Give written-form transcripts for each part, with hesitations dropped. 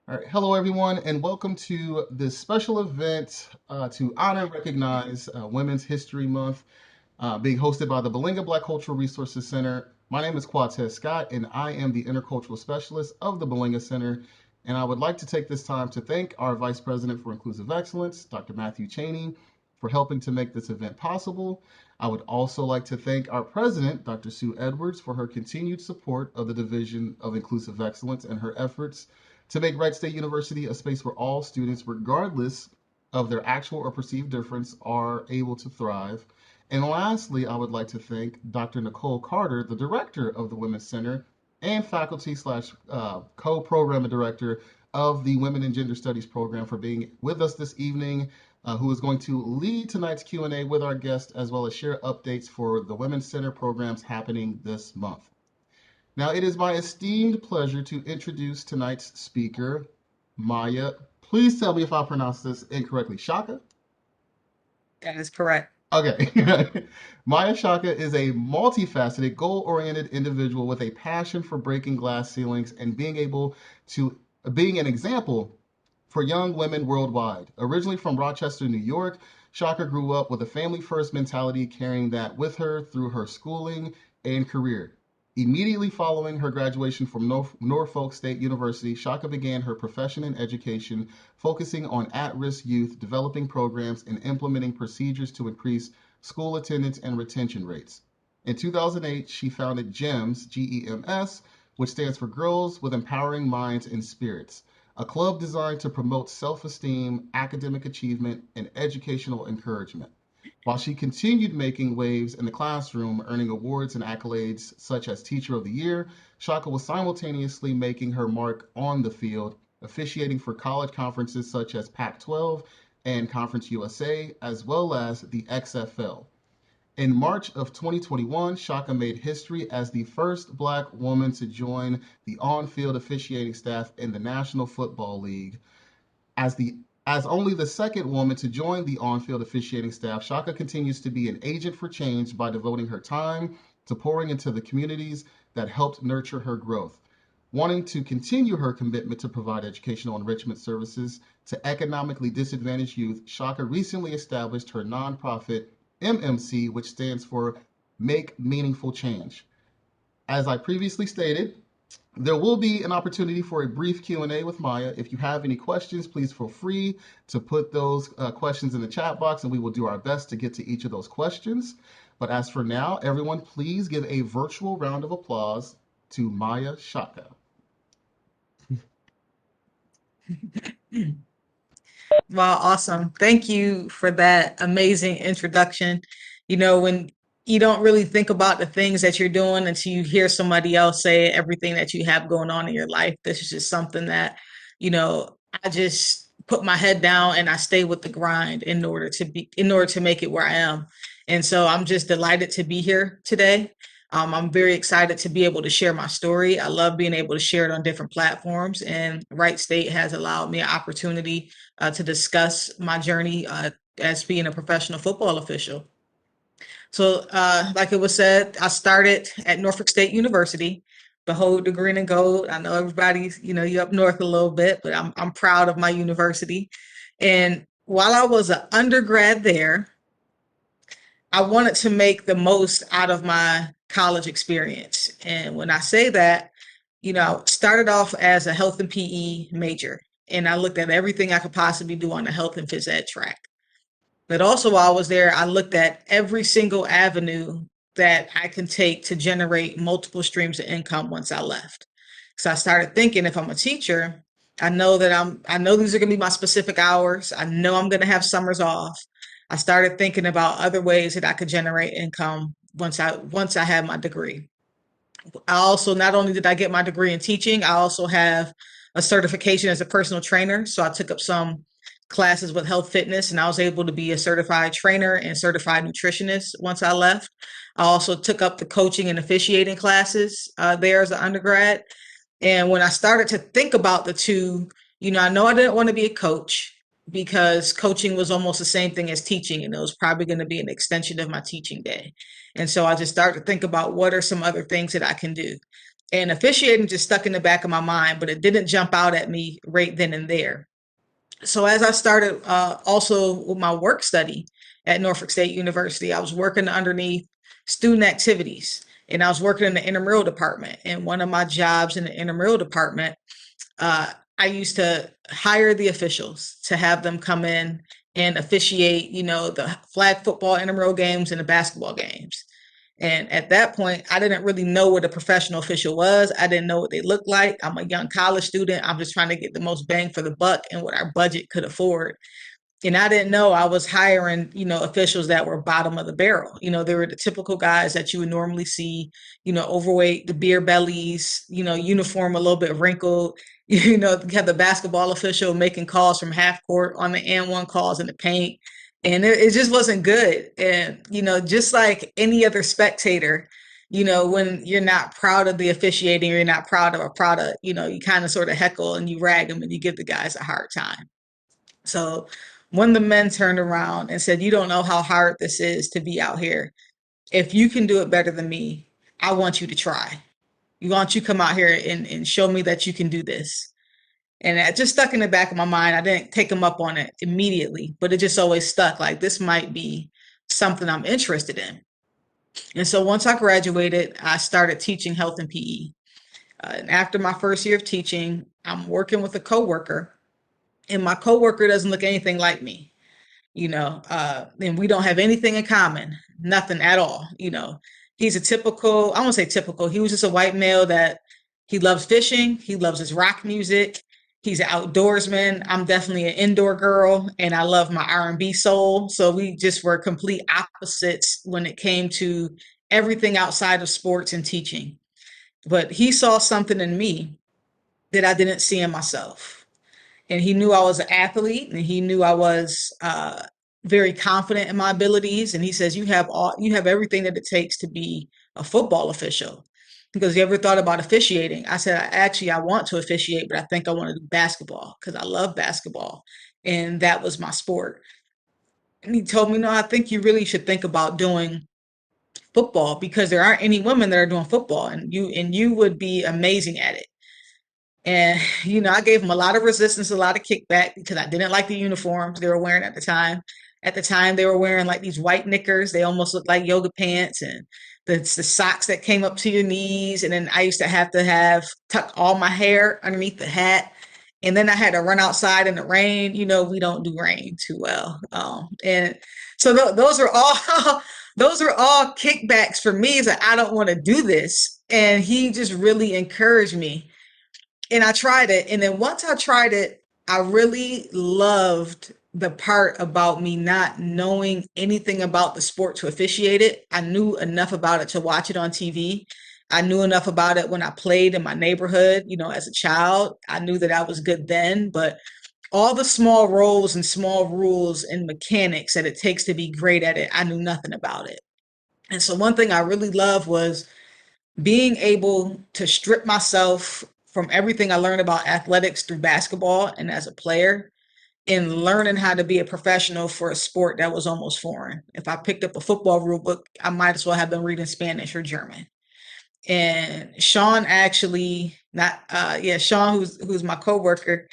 All right, hello everyone, and welcome to this special event to honor and recognize Women's History Month, being hosted by the Belinga Black Cultural Resources Center. My name is Quatez Scott, and I am the Intercultural Specialist of the Belinga Center. And I would like to take this time to thank our Vice President for Inclusive Excellence, Dr. Matthew Cheney, for helping to make this event possible. I would also like to thank our President, Dr. Sue Edwards, for her continued support of the Division of Inclusive Excellence and her efforts to make Wright State University a space where all students, regardless of their actual or perceived difference, are able to thrive. And lastly, I would like to thank Dr. Nicole Carter, the director of the Women's Center and faculty slash co-program director of the Women and Gender Studies program, for being with us this evening, who is going to lead tonight's Q&A with our guest, as well as share updates for the Women's Center programs happening this month. Now, it is my esteemed pleasure to introduce tonight's speaker, Maia. Please tell me if I pronounce this incorrectly. Chaka? That is correct. Okay. Maia Chaka is a multifaceted, goal-oriented individual with a passion for breaking glass ceilings and being an example for young women worldwide. Originally from Rochester, New York, Chaka grew up with a family-first mentality, carrying that with her through her schooling and career. Immediately following her graduation from Norfolk State University, Chaka began her profession in education, focusing on at-risk youth, developing programs, and implementing procedures to increase school attendance and retention rates. In 2008, she founded GEMS, GEMS, which stands for Girls with Empowering Minds and Spirits, a club designed to promote self-esteem, academic achievement, and educational encouragement. While she continued making waves in the classroom, earning awards and accolades such as Teacher of the Year, Shaka was simultaneously making her mark on the field, officiating for college conferences such as Pac-12 and Conference USA, as well as the XFL. In March of 2021, Shaka made history as the first Black woman to join the on-field officiating staff in the National Football League. As the as only the second woman to join the on-field officiating staff, Shaka continues to be an agent for change by devoting her time to pouring into the communities that helped nurture her growth. Wanting to continue her commitment to provide educational enrichment services to economically disadvantaged youth, Shaka recently established her nonprofit MMC, which stands for Make Meaningful Change. As I previously stated, there will be an opportunity for a brief Q&A with Maia. If you have any questions, please feel free to put those questions in the chat box, and we will do our best to get to each of those questions. But as for now, everyone, please give a virtual round of applause to Maia Chaka. Wow, awesome. Thank you for that amazing introduction. When you don't really think about the things that you're doing until you hear somebody else say everything that you have going on in your life. This is just something that, I just put my head down and I stay with the grind in order to make it where I am. And so I'm just delighted to be here today. I'm very excited to be able to share my story. I love being able to share it on different platforms, and Wright State has allowed me an opportunity to discuss my journey as being a professional football official. So, like it was said, I started at Norfolk State University. Behold the green and gold. I know everybody's, you up north a little bit, but I'm proud of my university. And while I was an undergrad there, I wanted to make the most out of my college experience. And when I say that, started off as a health and PE major, and I looked at everything I could possibly do on the health and phys ed track. But also while I was there, I looked at every single avenue that I can take to generate multiple streams of income once I left. So I started thinking, if I'm a teacher, I know these are going to be my specific hours. I know I'm going to have summers off. I started thinking about other ways that I could generate income once I had my degree. I also, not only did I get my degree in teaching, I also have a certification as a personal trainer. So I took up some classes with health fitness, and I was able to be a certified trainer and certified nutritionist once I left. I also took up the coaching and officiating classes there as an undergrad. And when I started to think about the two, I know I didn't want to be a coach because coaching was almost the same thing as teaching, and it was probably going to be an extension of my teaching day. And so I just started to think about what are some other things that I can do. And officiating just stuck in the back of my mind, but it didn't jump out at me right then and there. So as I started also with my work study at Norfolk State University, I was working underneath student activities, and I was working in the intramural department. And one of my jobs in the intramural department, I used to hire the officials to have them come in and officiate, the flag football intramural games and the basketball games. And at that point, I didn't really know what a professional official was. I didn't know what they looked like. I'm a young college student. I'm just trying to get the most bang for the buck and what our budget could afford. And I didn't know I was hiring, officials that were bottom of the barrel. They were the typical guys that you would normally see, overweight, the beer bellies, uniform a little bit wrinkled. You have the basketball official making calls from half court on the and one calls in the paint. And it just wasn't good. And, just like any other spectator, when you're not proud of the officiating or you're not proud of a product, you kind of sort of heckle and you rag them and you give the guys a hard time. So one of the men turned around and said, "You don't know how hard this is to be out here. If you can do it better than me, I want you to try. You want you to come out here and show me that you can do this." And that just stuck in the back of my mind. I didn't take him up on it immediately, but it just always stuck like this might be something I'm interested in. And so once I graduated, I started teaching health and PE. And after my first year of teaching, I'm working with a coworker, and my coworker doesn't look anything like me. And we don't have anything in common, nothing at all. He's a typical, I won't say typical, he was just a white male that he loves fishing, he loves his rock music, he's an outdoorsman. I'm definitely an indoor girl, and I love my R&B soul. So we just were complete opposites when it came to everything outside of sports and teaching. But he saw something in me that I didn't see in myself, and he knew I was an athlete, and he knew I was very confident in my abilities. And he says, you have everything that it takes to be a football official. Because you ever thought about officiating? I said, actually, I want to officiate, but I think I want to do basketball because I love basketball. And that was my sport. And he told me, no, I think you really should think about doing football because there aren't any women that are doing football, and you would be amazing at it. And, I gave them a lot of resistance, a lot of kickback because I didn't like the uniforms they were wearing at the time. At the time, they were wearing like these white knickers. They almost looked like yoga pants, and the socks that came up to your knees. And then I used to have tuck all my hair underneath the hat. And then I had to run outside in the rain. We don't do rain too well. And so those are all those are all kickbacks for me. Is that I don't want to do this. And he just really encouraged me, and I tried it. And then once I tried it, I really loved the part about me not knowing anything about the sport to officiate it. I knew enough about it to watch it on TV. I knew enough about it when I played in my neighborhood, as a child. I knew that I was good then, but all the small roles and small rules and mechanics that it takes to be great at it, I knew nothing about it. And so one thing I really loved was being able to strip myself from everything I learned about athletics through basketball and as a player, and learning how to be a professional for a sport that was almost foreign. If I picked up a football rule book, I might as well have been reading Spanish or German. And Sean actually, not, yeah, Sean, who's my coworker,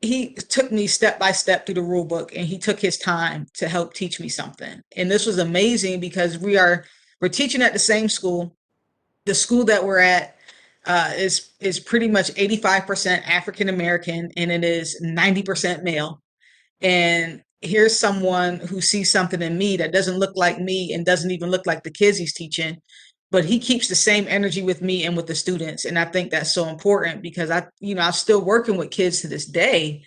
he took me step by step through the rule book, and he took his time to help teach me something. And this was amazing because we're teaching at the same school. The school that we're at is pretty much 85% African American, and it is 90% male. And here's someone who sees something in me that doesn't look like me and doesn't even look like the kids he's teaching, but he keeps the same energy with me and with the students. And I think that's so important because I'm still working with kids to this day,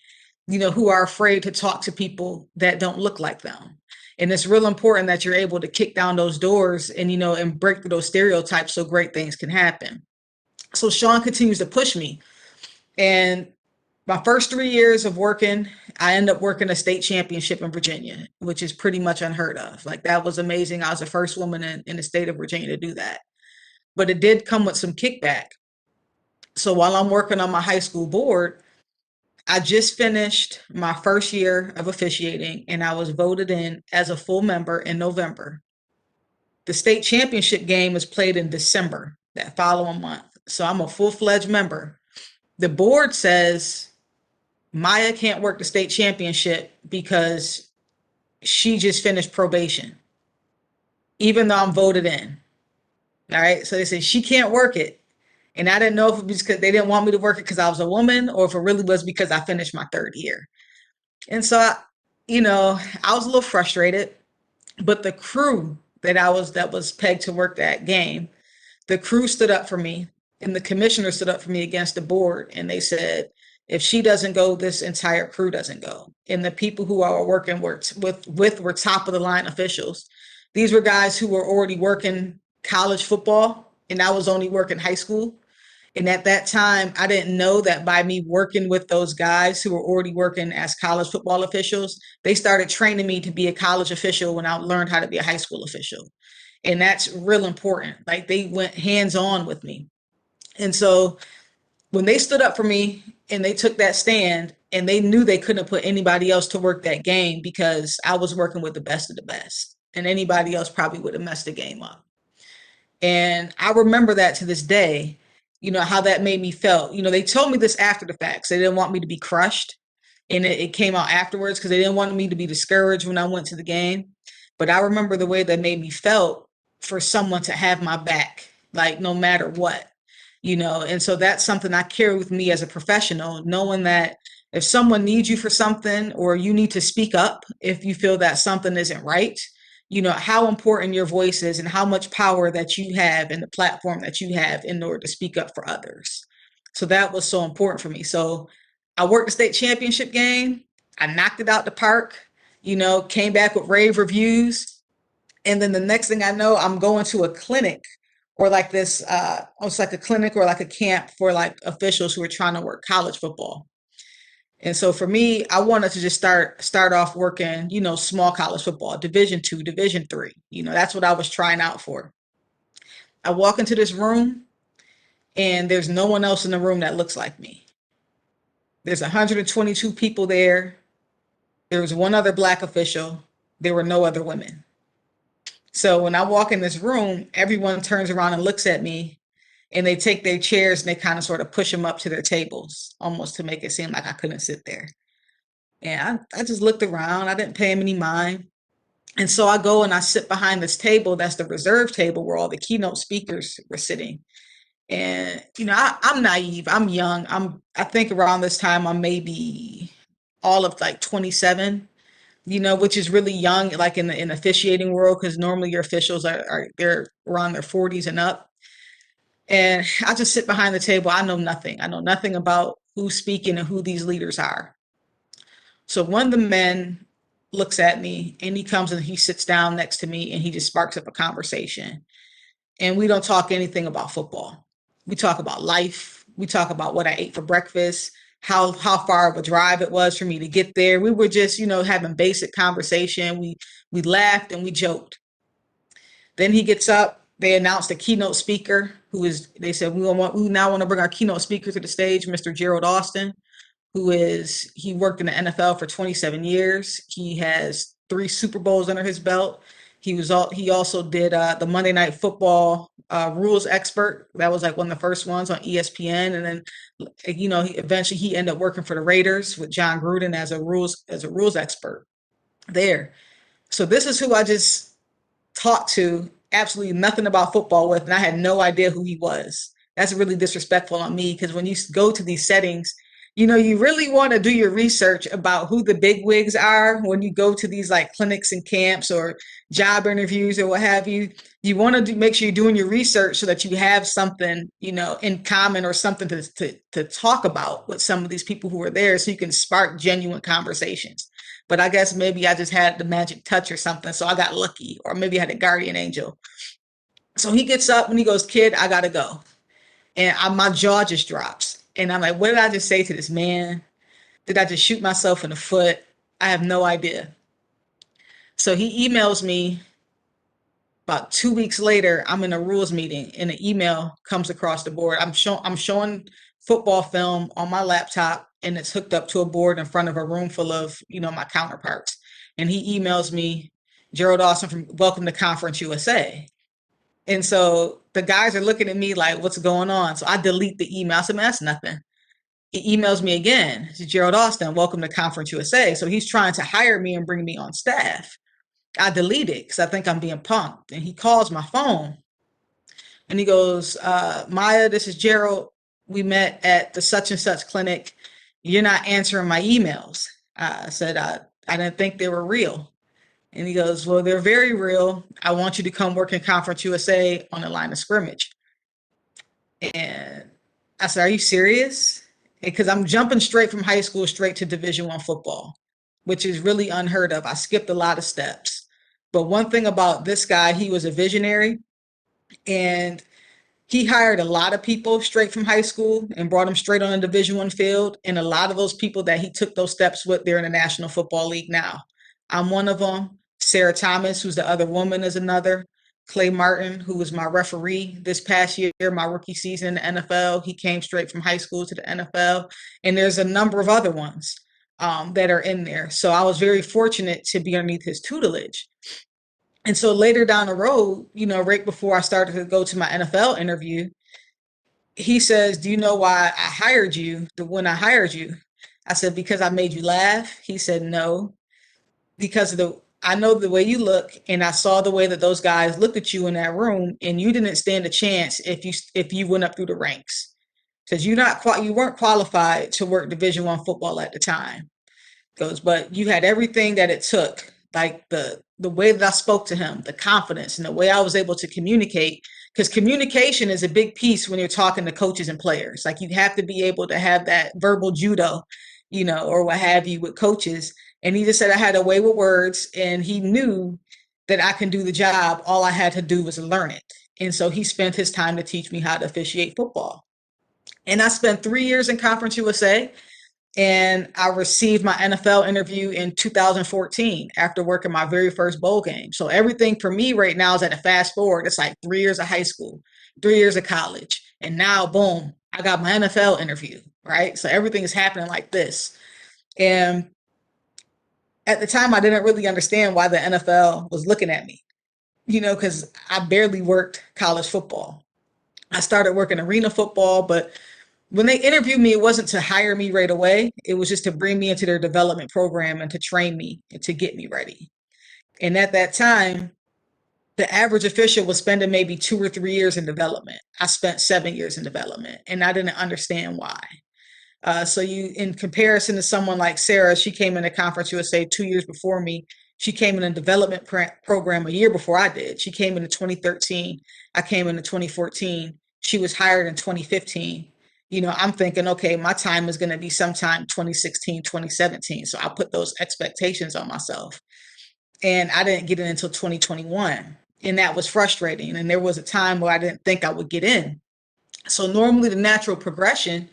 who are afraid to talk to people that don't look like them. And it's real important that you're able to kick down those doors and, and break through those stereotypes so great things can happen. So Sean continues to push me. And my first 3 years of working, I ended up working a state championship in Virginia, which is pretty much unheard of. Like that was amazing. I was the first woman in the state of Virginia to do that. But it did come with some kickback. So while I'm working on my high school board, I just finished my first year of officiating, and I was voted in as a full member in November. The state championship game was played in December, that following month. So I'm a full-fledged member. The board says Maia can't work the state championship because she just finished probation, even though I'm voted in. All right. So they say she can't work it. And I didn't know if it was because they didn't want me to work it because I was a woman or if it really was because I finished my third year. And so, I was a little frustrated, but the crew that was pegged to work that game, the crew stood up for me and the commissioner stood up for me against the board. And they said, if she doesn't go, this entire crew doesn't go. And the people who I were working with were top of the line officials. These were guys who were already working college football, and I was only working high school. And at that time, I didn't know that by me working with those guys who were already working as college football officials, they started training me to be a college official when I learned how to be a high school official. And that's real important. Like they went hands on with me. And so when they stood up for me and they took that stand and they knew they couldn't put anybody else to work that game because I was working with the best of the best and anybody else probably would have messed the game up. And I remember that to this day, how that made me feel. They told me this after the fact. So they didn't want me to be crushed. And it came out afterwards because they didn't want me to be discouraged when I went to the game. But I remember the way that made me felt for someone to have my back, like no matter what, and so that's something I carry with me as a professional, knowing that if someone needs you for something or you need to speak up if you feel that something isn't right, how important your voice is and how much power that you have and the platform that you have in order to speak up for others. So that was so important for me. So I worked the state championship game. I knocked it out the park, came back with rave reviews. And then the next thing I know, I'm going to a clinic or like this, it's like a clinic or like a camp for like officials who are trying to work college football. And so for me, I wanted to just start off working, small college football, Division 2, Division 3. That's what I was trying out for. I walk into this room and there's no one else in the room that looks like me. There's 122 people there. There was one other black official. There were no other women. So when I walk in this room, everyone turns around and looks at me and they take their chairs and they kind of sort of push them up to their tables, almost to make it seem like I couldn't sit there. And I just looked around. I didn't pay them any mind. And so I go and I sit behind this table. That's the reserve table where all the keynote speakers were sitting. And, I'm naive. I'm young. I think around this time, I'm maybe all of like 27, which is really young, like in the officiating world, because normally your officials they're around their 40s and up. And I just sit behind the table. I know nothing. I know nothing about who's speaking and who these leaders are. So one of the men looks at me and he comes and he sits down next to me and he just sparks up a conversation. And we don't talk anything about football. We talk about life. We talk about what I ate for breakfast, how far of a drive it was for me to get there. We were just, having basic conversation. We laughed and we joked. Then he gets up. They announced a keynote speaker they said, we now want to bring our keynote speaker to the stage, Mr. Gerald Austin, he worked in the NFL for 27 years. He has 3 Super Bowls under his belt. He also did the Monday Night Football rules expert. That was like one of the first ones on ESPN. And then, eventually he ended up working for the Raiders with John Gruden as a rules expert there. So this is who I just talked to absolutely nothing about football with, and I had no idea who he was. That's really disrespectful on me because when you go to these settings, you really want to do your research about who the big wigs are when you go to these like clinics and camps or job interviews or what have you. You want to make sure you're doing your research so that you have something, in common or something to talk about with some of these people who are there so you can spark genuine conversations. But I guess maybe I just had the magic touch or something, so I got lucky, or maybe I had a guardian angel. So he gets up and he goes, "Kid, I gotta go," and my jaw just drops, and I'm like, "What did I just say to this man? Did I just shoot myself in the foot? I have no idea." So he emails me about 2 weeks later. I'm in a rules meeting, and an email comes across the board. I'm showing football film on my laptop, and it's hooked up to a board in front of a room full of my counterparts. And he emails me, Gerald Dawson from Welcome to Conference USA. And so the guys are looking at me like, what's going on? So I delete the email. I said, man, that's nothing. He emails me again. It's Gerald Austin, welcome to Conference USA. So he's trying to hire me and bring me on staff. I delete it because I think I'm being punked. And he calls my phone and he goes, Maya, this is Gerald. We met at the such and such clinic. You're not answering my emails. I said, I didn't think they were real. And he goes, well, they're very real. I want you to come work in Conference USA on the line of scrimmage. And I said, are you serious? Because I'm jumping straight from high school straight to Division I football, which is really unheard of. I skipped a lot of steps. But one thing about this guy, he was a visionary and he hired a lot of people straight from high school and brought them straight on a Division I field. And a lot of those people that he took those steps with, they're in the National Football League now. I'm one of them. Sarah Thomas, who's the other woman, is another. Clay Martin, who was my referee this past year, my rookie season in the NFL. He came straight from high school to the NFL. And there's a number of other ones that are in there. So I was very fortunate to be underneath his tutelage. And so later down the road, right before I started to go to my NFL interview, he says, do you know why I hired you when I hired you? I said, because I made you laugh. He said, no, because I know the way you look and I saw the way that those guys looked at you in that room and you didn't stand a chance if you went up through the ranks because you weren't qualified to work Division I football at the time. Goes, but you had everything that it took, like the way that I spoke to him, the confidence, and the way I was able to communicate. Because communication is a big piece when you're talking to coaches and players. Like you have to be able to have that verbal judo, or what have you with coaches. And he just said I had a way with words, and he knew that I can do the job. All I had to do was learn it. And so he spent his time to teach me how to officiate football. And I spent 3 years in Conference USA and I received my NFL interview in 2014 after working my very first bowl game. So everything for me right now is at a fast forward. It's like 3 years of high school, 3 years of college. And now, boom, I got my NFL interview, right? So everything is happening like this. And at the time, I didn't really understand why the NFL was looking at me, because I barely worked college football. I started working arena football, but when they interviewed me, it wasn't to hire me right away. It was just to bring me into their development program and to train me and to get me ready. And at that time, the average official was spending maybe 2 or 3 years in development. I spent 7 years in development and I didn't understand why. So in comparison to someone like Sarah, she came into Conference USA 2 years before me. She came in a development program a year before I did. She came in 2013. I came in 2014. She was hired in 2015. I'm thinking, okay, my time is going to be sometime 2016, 2017. So I put those expectations on myself. And I didn't get in until 2021. And that was frustrating. And there was a time where I didn't think I would get in. So normally the natural progression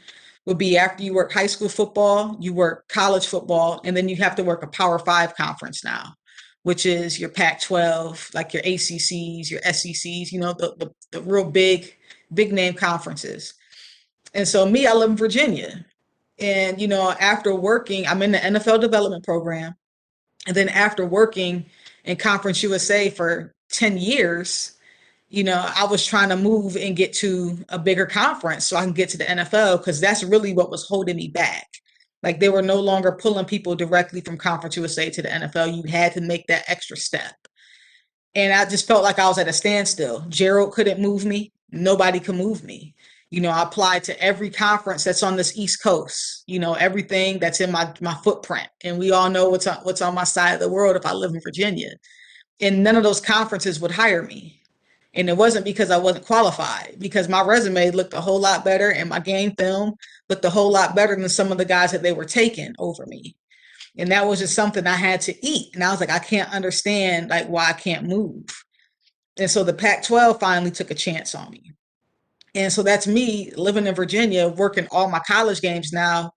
would be after you work high school football, you work college football, and then you have to work a Power Five conference now, which is your Pac-12, like your ACCs, your SECs, the real big name conferences. And so me, I live in Virginia. And, after working, I'm in the NFL development program. And then after working in Conference USA for 10 years, I was trying to move and get to a bigger conference so I can get to the NFL because that's really what was holding me back. Like they were no longer pulling people directly from Conference USA to the NFL. You had to make that extra step. And I just felt like I was at a standstill. Gerald couldn't move me. Nobody could move me. I applied to every conference that's on this East Coast, everything that's in my footprint. And we all know what's on my side of the world if I live in Virginia. And none of those conferences would hire me. And it wasn't because I wasn't qualified, because my resume looked a whole lot better and my game film looked a whole lot better than some of the guys that they were taking over me. And that was just something I had to eat. And I was like, I can't understand like why I can't move. And so the Pac-12 finally took a chance on me. And so that's me living in Virginia, working all my college games now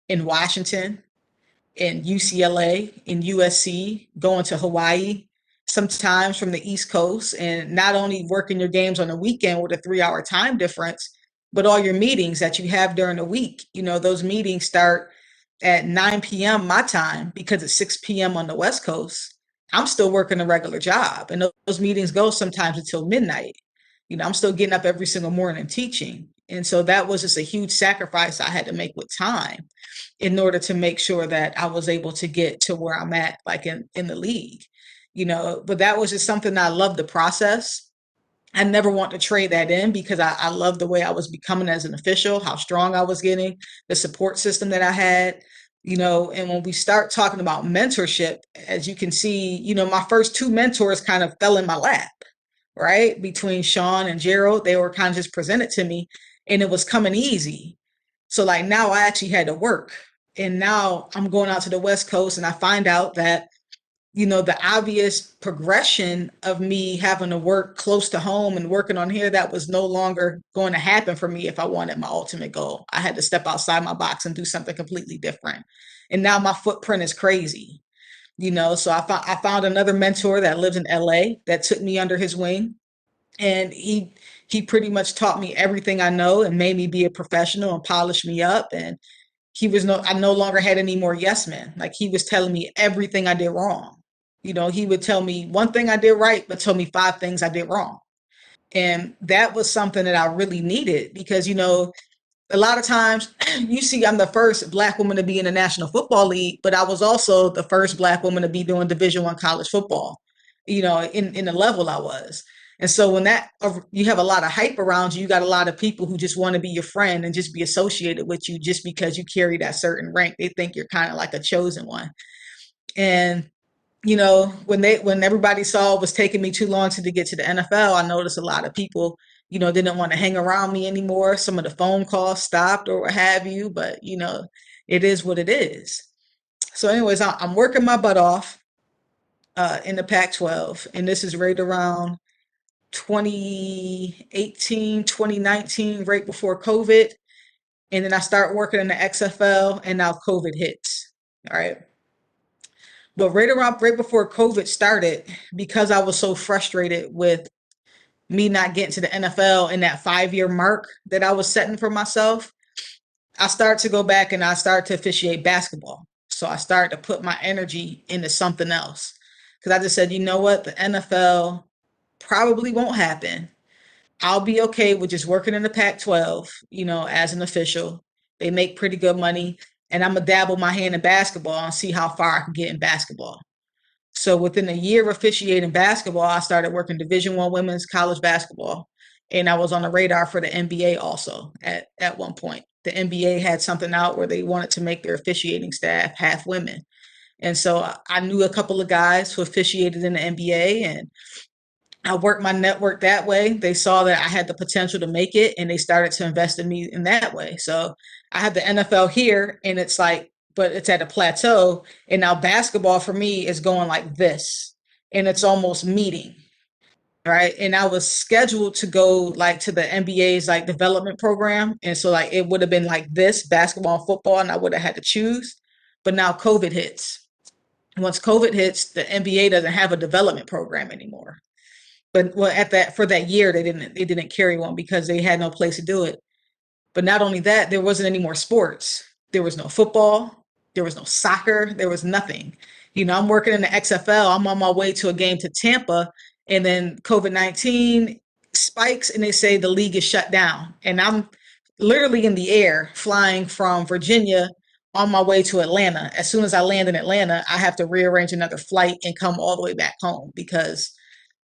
in Washington, in UCLA, in USC, going to Hawaii, sometimes from the East Coast, and not only working your games on the weekend with a 3 hour time difference, but all your meetings that you have during the week. Those meetings start at 9 p.m. my time because it's 6 p.m. on the West Coast. I'm still working a regular job, and those meetings go sometimes until midnight. I'm still getting up every single morning and teaching. And so that was just a huge sacrifice I had to make with time in order to make sure that I was able to get to where I'm at, like in the league, but that was just something I loved the process. I never want to trade that in because I love the way I was becoming as an official, how strong I was getting, the support system that I had, and when we start talking about mentorship, as you can see, my first two mentors kind of fell in my lap, right? Between Sean and Gerald, they were kind of just presented to me and it was coming easy. So like now I actually had to work. And now I'm going out to the West Coast and I find out that the obvious progression of me having to work close to home and working on here, that was no longer going to happen for me if I wanted my ultimate goal. I had to step outside my box and do something completely different. And now my footprint is crazy, so I found another mentor that lives in LA that took me under his wing. And he pretty much taught me everything I know and made me be a professional and polish me up. And I no longer had any more yes men. Like he was telling me everything I did wrong. He would tell me one thing I did right, but tell me five things I did wrong. And that was something that I really needed because, a lot of times you see I'm the first black woman to be in the National Football League, but I was also the first black woman to be doing Division I college football, in the level I was. And so when that you have a lot of hype around you, you got a lot of people who just want to be your friend and just be associated with you just because you carry that certain rank. They think you're kind of like a chosen one. And when everybody saw it was taking me too long to get to the NFL, I noticed a lot of people, didn't want to hang around me anymore. Some of the phone calls stopped or what have you, but it is what it is. So, anyways, I'm working my butt off in the Pac-12, and this is right around 2018, 2019, right before COVID. And then I start working in the XFL, and now COVID hits. All right. But right before COVID started, because I was so frustrated with me not getting to the NFL in that 5 year mark that I was setting for myself, I started to go back and I started to officiate basketball. So I started to put my energy into something else. Because I just said, you know what? The NFL probably won't happen. I'll be okay with just working in the Pac 12, as an official. They make pretty good money. And I'm going to dabble my hand in basketball and see how far I can get in basketball. So within a year of officiating basketball, I started working Division I women's college basketball, and I was on the radar for the NBA also at one point. The NBA had something out where they wanted to make their officiating staff half women, and so I knew a couple of guys who officiated in the NBA, and I worked my network that way. They saw that I had the potential to make it and they started to invest in me in that way. So I have the NFL here and it's like, but it's at a plateau. And now basketball for me is going like this and it's almost meeting. Right. And I was scheduled to go like to the NBA's like development program. And so like it would have been like this basketball and football and I would have had to choose. But now COVID hits. Once COVID hits, the NBA doesn't have a development program anymore. But well, at that for that year, they didn't carry one because they had no place to do it. But not only that, there wasn't any more sports. There was no football. There was no soccer. There was nothing. I'm working in the XFL. I'm on my way to a game to Tampa, and then COVID-19 spikes, and they say the league is shut down. And I'm literally in the air, flying from Virginia on my way to Atlanta. As soon as I land in Atlanta, I have to rearrange another flight and come all the way back home because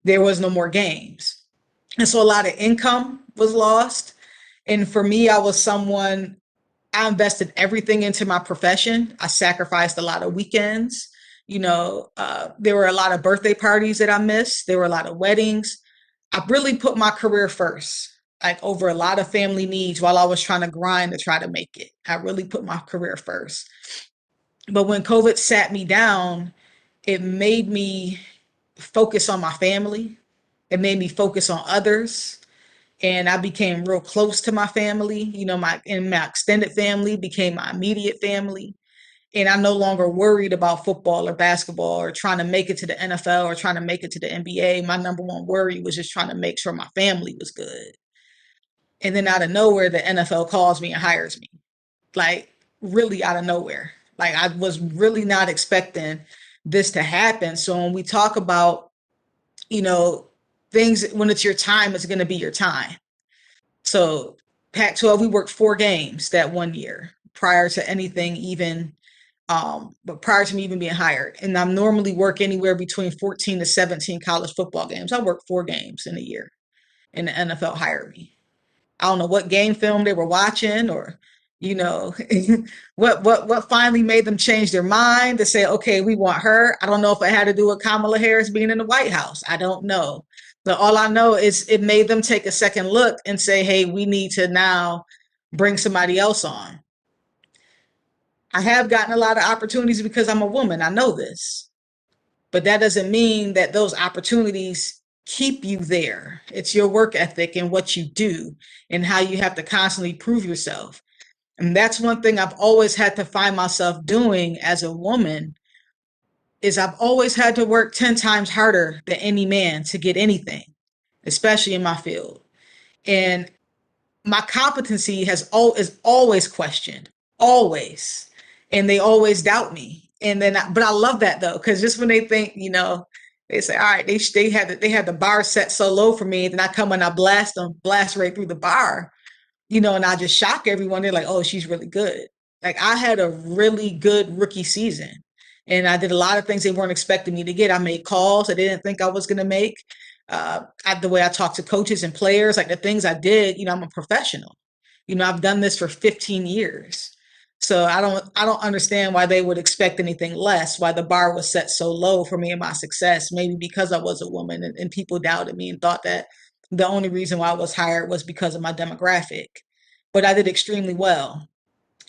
there was no more games. And so a lot of income was lost. And for me, I invested everything into my profession. I sacrificed a lot of weekends. There were a lot of birthday parties that I missed. There were a lot of weddings. I really put my career first, like over a lot of family needs while I was trying to grind to try to make it. I really put my career first. But when COVID sat me down, it made me focus on my family. It made me focus on others. And I became real close to my family. My extended family became my immediate family. And I no longer worried about football or basketball or trying to make it to the NFL or trying to make it to the NBA. My number one worry was just trying to make sure my family was good. And then out of nowhere, the NFL calls me and hires me, like really out of nowhere. Like I was really not expecting this to happen. So when we talk about, you know, things, when it's your time, it's going to be your time. So Pac-12, we worked 4 games that one year prior to anything even, but prior to me even being hired. And I'm normally work anywhere between 14 to 17 college football games. I worked 4 games in a year, and the NFL hired me. I don't know what game film they were watching, or you know what finally made them change their mind to say, okay, we want her. I don't know if it had to do with Kamala Harris being in the White House. I don't know. But all I know is it made them take a second look and say, hey, we need to now bring somebody else on. I have gotten a lot of opportunities because I'm a woman. I know this. But that doesn't mean that those opportunities keep you there. It's your work ethic and what you do and how you have to constantly prove yourself. And that's one thing I've always had to find myself doing as a woman, is I've always had to work 10 times harder than any man to get anything, especially in my field. And my competency is always questioned, always. And they always doubt me. And then but I love that though, because just when they think, they say, all right, they had the bar set so low for me, then I come and I blast right through the bar, and I just shock everyone. They're like, oh, she's really good. Like, I had a really good rookie season, and I did a lot of things they weren't expecting me to get. I made calls I didn't think I was going to make. The way I talk to coaches and players, like the things I did, I'm a professional. I've done this for 15 years. So I don't understand why they would expect anything less, why the bar was set so low for me and my success. Maybe because I was a woman, and people doubted me and thought that the only reason why I was hired was because of my demographic. But I did extremely well.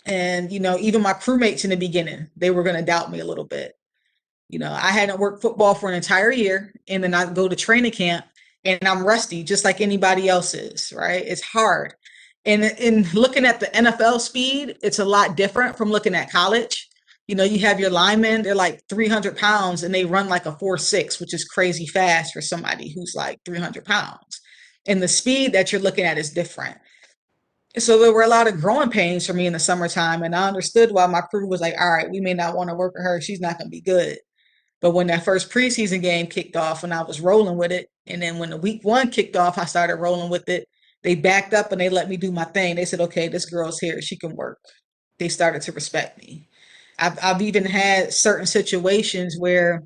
And, even my crewmates in the beginning, they were going to doubt me a little bit. I hadn't worked football for an entire year, and then I go to training camp and I'm rusty, just like anybody else is, right? It's hard. And in looking at the NFL speed, it's a lot different from looking at college. You have your linemen, they're like 300 pounds and they run like a 4.6, which is crazy fast for somebody who's like 300 pounds. And the speed that you're looking at is different. So there were a lot of growing pains for me in the summertime. And I understood why my crew was like, all right, we may not want to work with her. She's not going to be good. But when that first preseason game kicked off and I was rolling with it, and then when the week one kicked off, I started rolling with it. They backed up and they let me do my thing. They said, okay, this girl's here. She can work. They started to respect me. I've even had certain situations where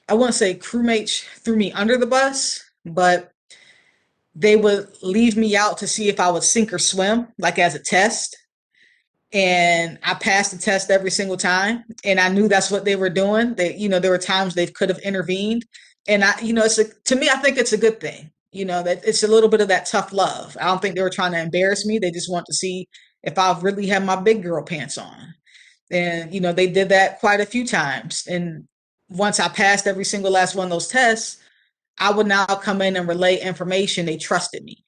I wouldn't say crewmates threw me under the bus, but they would leave me out to see if I would sink or swim, like as a test. And I passed the test every single time. And I knew that's what they were doing. There were times they could have intervened. And to me, I think it's a good thing, that it's a little bit of that tough love. I don't think they were trying to embarrass me. They just want to see if I really had my big girl pants on. And, they did that quite a few times. And once I passed every single last one of those tests, I would now come in and relay information. They trusted me.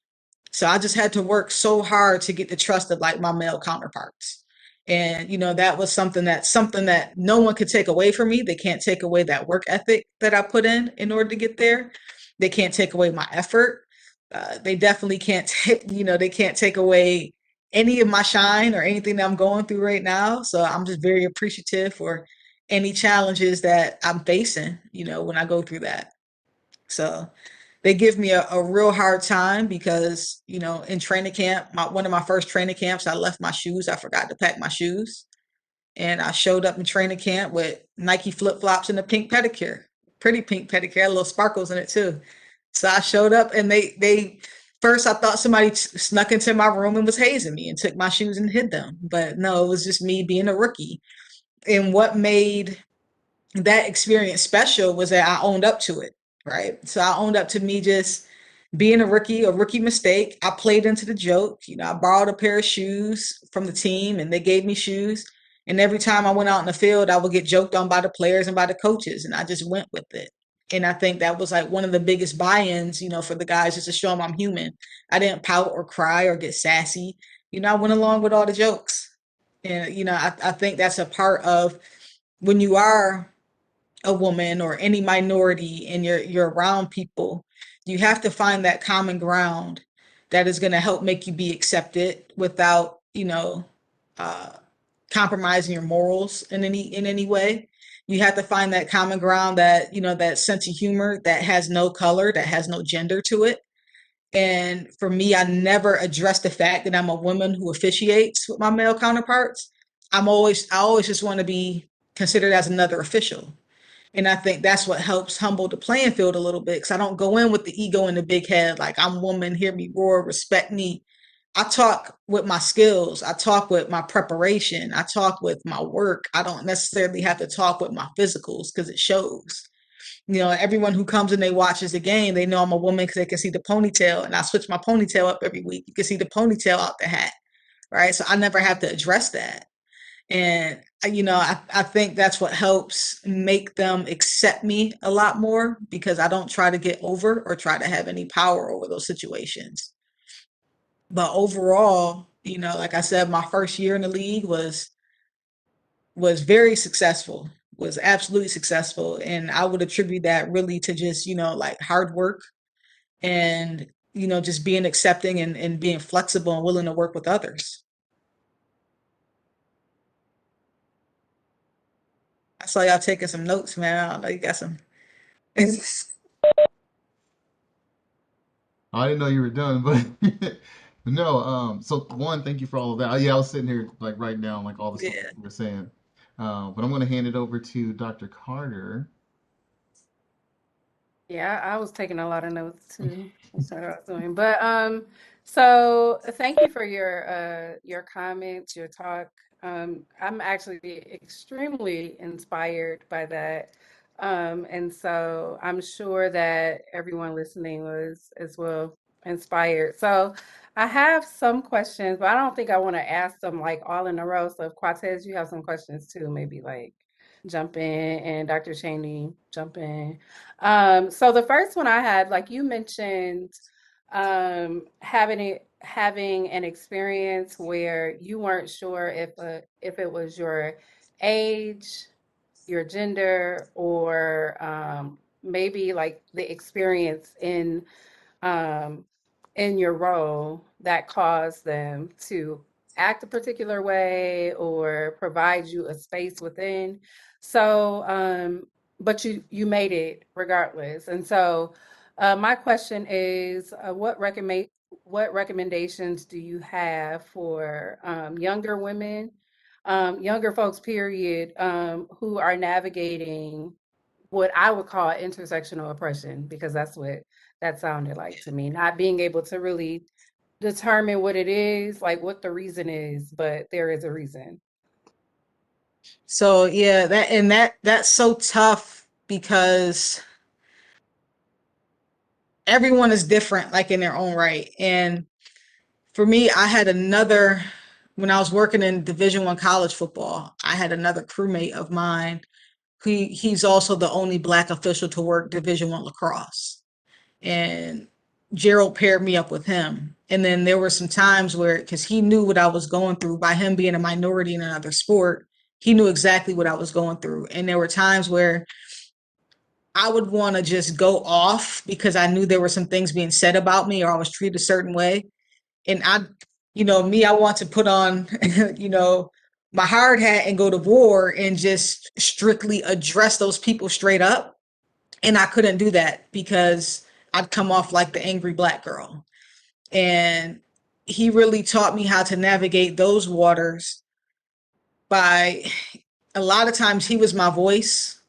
So I just had to work so hard to get the trust of like my male counterparts. And that was something that no one could take away from me. They can't take away that work ethic that I put in order to get there. They can't take away my effort. They definitely can't they can't take away any of my shine or anything that I'm going through right now. So I'm just very appreciative for any challenges that I'm facing, when I go through that. So they give me a real hard time because, in training camp, one of my first training camps, I left my shoes. I forgot to pack my shoes. And I showed up in training camp with Nike flip flops and a pink pedicure, pretty pink pedicure, had little sparkles in it too. So I showed up and they first I thought somebody snuck into my room and was hazing me and took my shoes and hid them. But no, it was just me being a rookie. And what made that experience special was that I owned up to it, right? So I owned up to me just being a rookie mistake. I played into the joke. I borrowed a pair of shoes from the team and they gave me shoes. And every time I went out in the field, I would get joked on by the players and by the coaches. And I just went with it. And I think that was like one of the biggest buy-ins, for the guys, just to show them I'm human. I didn't pout or cry or get sassy. I went along with all the jokes. And, I think that's a part of when you are a woman or any minority and you're around people, you have to find that common ground that is going to help make you be accepted without, uh, compromising your morals in any way. You have to find that common ground, that, that sense of humor that has no color, that has no gender to it. And for me, I never address the fact that I'm a woman who officiates with my male counterparts. I always just want to be considered as another official. And I think that's what helps humble the playing field a little bit, because I don't go in with the ego and the big head, like I'm woman, hear me roar, respect me. I talk with my skills. I talk with my preparation. I talk with my work. I don't necessarily have to talk with my physicals because it shows. Everyone who comes and they watches the game, they know I'm a woman because they can see the ponytail, and I switch my ponytail up every week. You can see the ponytail out the hat, right? So I never have to address that. And, I think that's what helps make them accept me a lot more, because I don't try to get over or try to have any power over those situations. But overall, like I said, my first year in the league was very successful, was absolutely successful. And I would attribute that really to just, like hard work and, just being accepting and being flexible and willing to work with others. I saw y'all taking some notes, man. I don't know, you got some. I didn't know you were done, but no. So one, thank you for all of that. Yeah, I was sitting here like writing down like all the stuff Yeah. you were saying. But I'm going to hand it over to Dr. Carter. Yeah, I was taking a lot of notes too. That's what I was doing. But so thank you for your comments, your talk. I'm actually extremely inspired by that. And so I'm sure that everyone listening was as well inspired. So I have some questions, but I don't think I want to ask them like all in a row. So if Cortez, you have some questions too, maybe like jump in, and Dr. Cheney jump in. So the first one I had, like you mentioned, having an experience where you weren't sure if it was your age, your gender, or maybe like the experience um, in your role that caused them to act a particular way or provide you a space within. So, but you made it regardless. And so, my question is, what recommendations do you have for younger women, younger folks, period, who are navigating what I would call intersectional oppression, because that's what that sounded like to me. Not being able to really determine what it is, like what the reason is, but there is a reason. So yeah, that's so tough, because everyone is different, like in their own right. And for me, I had another when I was working in Division 1 college football, I had another crewmate of mine. He's also the only black official to work Division 1 lacrosse. And Gerald paired me up with him. And then there were some times where, because he knew what I was going through by him being a minority in another sport, he knew exactly what I was going through. And there were times where I would want to just go off because I knew there were some things being said about me or I was treated a certain way. And I want to put on, you know, my hard hat and go to war and just strictly address those people straight up. And I couldn't do that because I'd come off like the angry black girl. And he really taught me how to navigate those waters by a lot of times he was my voice,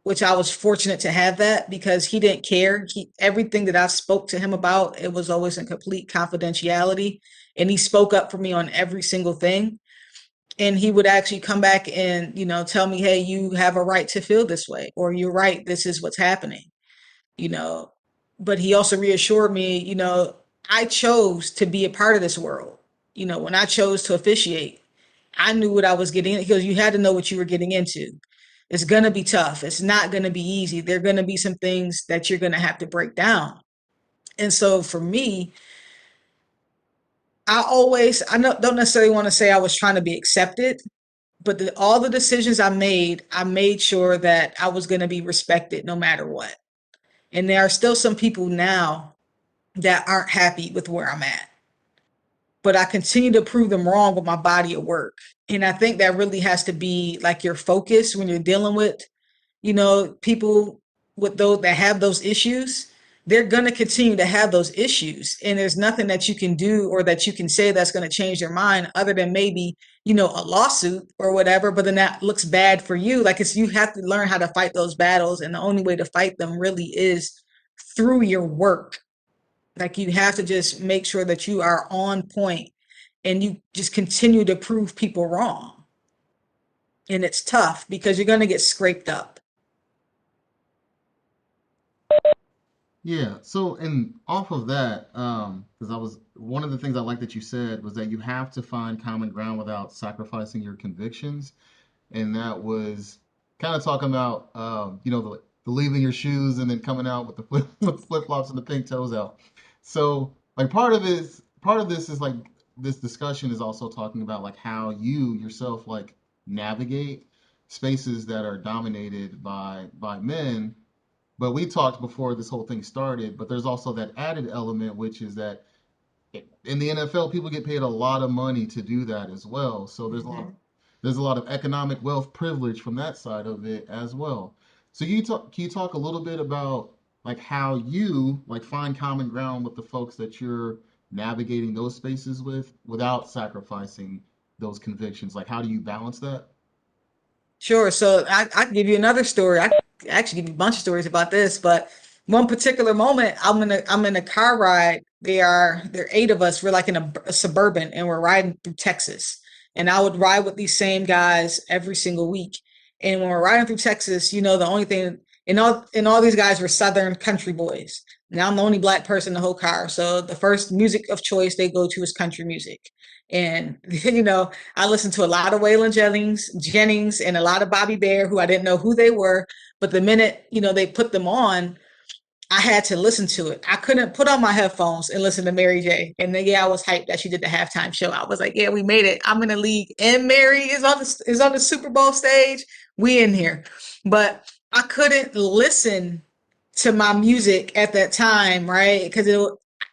which I was fortunate to have that because he didn't care. Everything that I spoke to him about, it was always in complete confidentiality. And he spoke up for me on every single thing. And he would actually come back and, tell me, hey, you have a right to feel this way, or you're right, this is what's happening, you know. But he also reassured me, I chose to be a part of this world. When I chose to officiate, I knew what I was getting in, because you had to know what you were getting into. It's going to be tough. It's not going to be easy. There are going to be some things that you're going to have to break down. And so for me, I don't necessarily want to say I was trying to be accepted, but all the decisions I made sure that I was going to be respected no matter what. And there are still some people now that aren't happy with where I'm at, but I continue to prove them wrong with my body of work. And I think that really has to be like your focus when you're dealing with people with those that have those issues, they're going to continue to have those issues. And there's nothing that you can do or that you can say that's going to change their mind other than maybe, a lawsuit or whatever. But then that looks bad for you. Like you have to learn how to fight those battles. And the only way to fight them really is through your work. Like you have to just make sure that you are on point and you just continue to prove people wrong. And it's tough because you're going to get scraped up. Yeah. So, and off of that, because I was one of the things I like that you said was that you have to find common ground without sacrificing your convictions, and that was kind of talking about, the leaving your shoes and then coming out with the flip flops and the pink toes out. So, like, part of this is like this discussion is also talking about like how you yourself like navigate spaces that are dominated by men, but we talked before this whole thing started, but there's also that added element, which is that in the NFL, people get paid a lot of money to do that as well. So Mm-hmm. there's a lot of economic wealth privilege from that side of it as well. So can you talk a little bit about like how you like find common ground with the folks that you're navigating those spaces with without sacrificing those convictions? Like how do you balance that? Sure. So I can give you another story. I can actually give you a bunch of stories about this, but one particular moment, I'm in a car ride. There are 8 of us. We're like in a suburban, and we're riding through Texas. And I would ride with these same guys every single week. And when we're riding through Texas, the only thing and all these guys were Southern country boys. Now I'm the only black person in the whole car. So the first music of choice they go to is country music. And I listened to a lot of Waylon Jennings, and a lot of Bobby Bear, who I didn't know who they were. But the minute, they put them on, I had to listen to it. I couldn't put on my headphones and listen to Mary J. And then, yeah, I was hyped that she did the halftime show. I was like, yeah, we made it. I'm in the league, and Mary is on the Super Bowl stage. We in here. But I couldn't listen to my music at that time, right? Because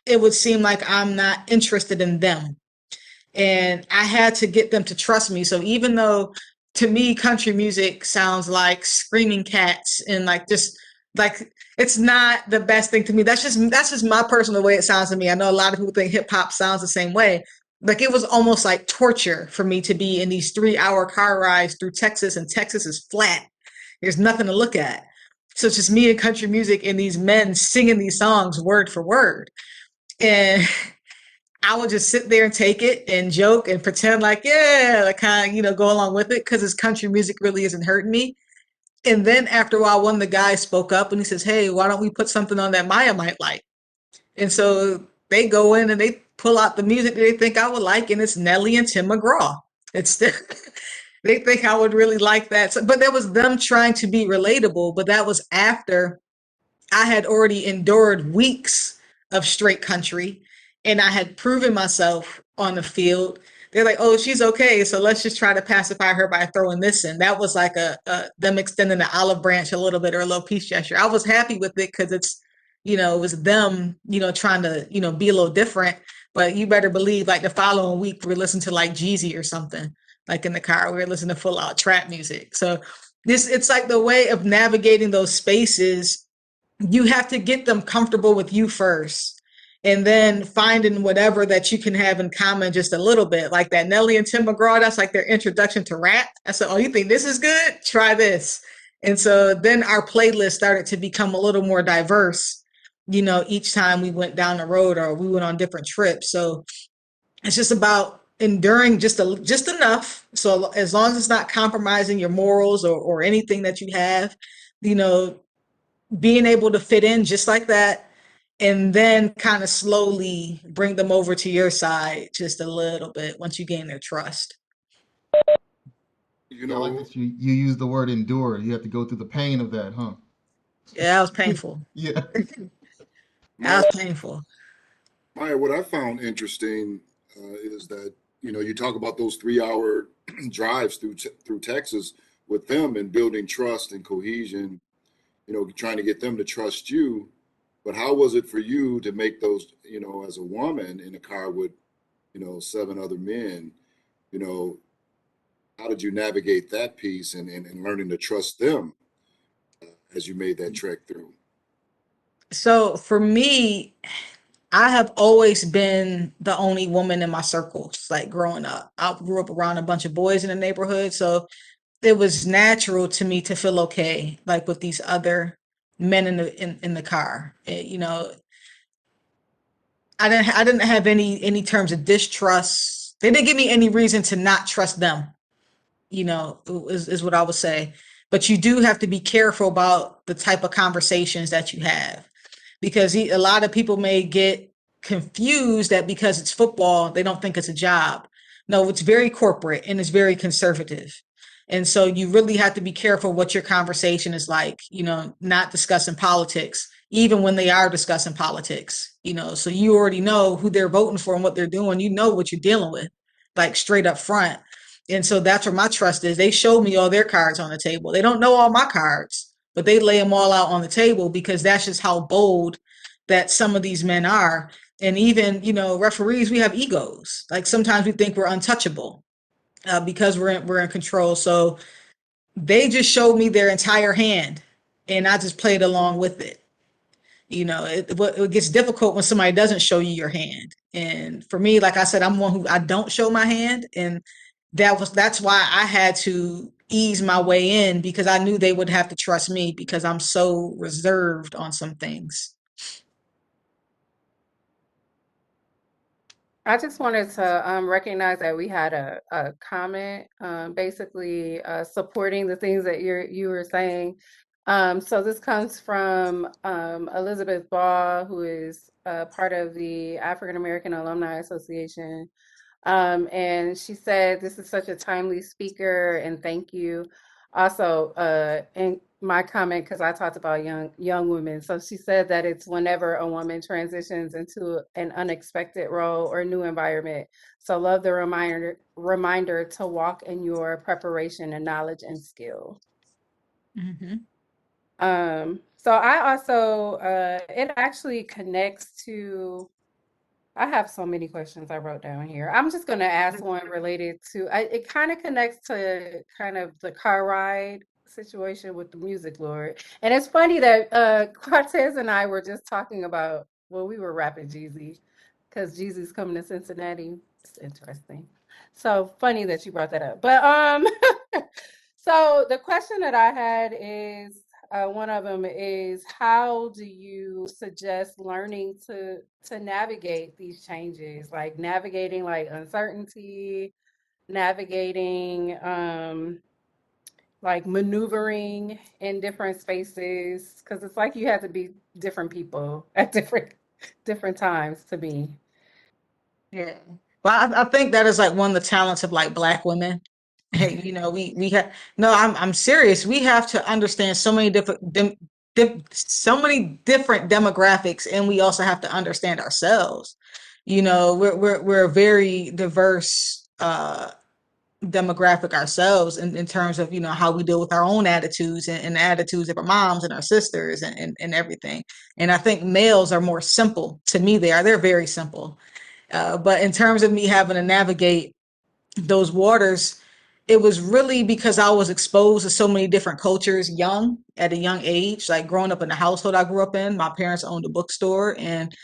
it would seem like I'm not interested in them, and I had to get them to trust me. So even though to me country music sounds like screaming cats and like just like it's not the best thing to me. That's just my personal way it sounds to me. I know a lot of people think hip hop sounds the same way. Like it was almost like torture for me to be in these 3-hour car rides through Texas, and Texas is flat. There's nothing to look at. So it's just me and country music and these men singing these songs word for word. And I would just sit there and take it and joke and pretend like, yeah, like kind of, go along with it because his country music really isn't hurting me. And then after a while, one of the guys spoke up and he says, hey, why don't we put something on that Maya might like? And so they go in and they pull out the music that they think I would like, and it's Nelly and Tim McGraw. It's they think I would really like that. So, but that was them trying to be relatable. But that was after I had already endured weeks of straight country, and I had proven myself on the field. They're like, "Oh, she's okay, so let's just try to pacify her by throwing this in." That was like a them extending the olive branch a little bit, or a little peace gesture. I was happy with it because it was them, trying to, be a little different. But you better believe, like the following week, we listened to like Jeezy or something, like in the car. We were listening to full out trap music. So it's like the way of navigating those spaces. You have to get them comfortable with you first, and then finding whatever that you can have in common just a little bit, like that Nelly and Tim McGraw. That's like their introduction to rap. I said, oh, you think this is good, try this. And so then our playlist started to become a little more diverse, each time we went down the road or we went on different trips. So it's just about enduring just enough, so as long as it's not compromising your morals or anything that you have, you know being able to fit in just like that, and then kind of slowly bring them over to your side just a little bit once you gain their trust. You Yeah, I like know, that you use the word endure. You have to go through the pain of that, huh? Yeah, that was painful. Yeah. That Maya, was painful. Maya, what I found interesting is that you talk about those 3-hour drives through Texas with them and building trust and cohesion. Trying to get them to trust you. But how was it for you to make those? As a woman in a car with 7 other men? You know, how did you navigate that piece and learning to trust them? as you made that trek through? So for me, I have always been the only woman in my circles, like growing up. I grew up around a bunch of boys in the neighborhood, so it was natural to me to feel okay, like with these other men in the car. You know, I didn't have any terms of distrust. They didn't give me any reason to not trust them. You know, is what I would say. But you do have to be careful about the type of conversations that you have, because a lot of people may get confused that because it's football, they don't think it's a job. No, it's very corporate and it's very conservative. And so you really have to be careful what your conversation is like, you know, not discussing politics, even when they are discussing politics, you know, so you already know who they're voting for and what they're doing. You know what you're dealing with, like straight up front. And so that's where my trust is. They show me all their cards on the table. They don't know all my cards, but they lay them all out on the table because that's just how bold that some of these men are. And even, you know, referees, we have egos. Like sometimes we think we're untouchable because we're in control. So they just showed me their entire hand, and I just played along with it. You know, it gets difficult when somebody doesn't show you your hand. And for me, like I said, I'm one who I don't show my hand, and that's why I had to ease my way in, because I knew they would have to trust me because I'm so reserved on some things. I just wanted to recognize that we had a comment basically supporting the things that you were saying. So this comes from Elizabeth Ball, who is part of the African American Alumni Association. And she said, this is such a timely speaker, and thank you. Also, in my comment, because I talked about young women. So she said that it's whenever a woman transitions into an unexpected role or new environment. So love the reminder to walk in your preparation and knowledge and skill. Hmm. So I also it actually connects to, I have so many questions I wrote down here. I'm just going to ask one related to, it kind of connects to kind of the car ride situation with the music lord. And it's funny that Cortez and I were just talking about, well, we were rapping Jeezy because Jeezy's coming to Cincinnati. It's interesting. So funny that you brought that up. But so the question that I had is, one of them is, how do you suggest learning to navigate these changes, like navigating like uncertainty, navigating like maneuvering in different spaces? Because it's like you have to be different people at different times to be. Yeah. Well, I think that is like one of the talents of like Black women. Hey, you know, we have no. I'm serious. We have to understand so many so many different demographics, and we also have to understand ourselves. You know, we're a very diverse demographic ourselves in terms of, you know, how we deal with our own attitudes and the attitudes of our moms and our sisters and everything. And I think males are more simple. To me, they're very simple. But in terms of me having to navigate those waters, it was really because I was exposed to so many different cultures at a young age. Like growing up in the household I grew up in, my parents owned a bookstore, and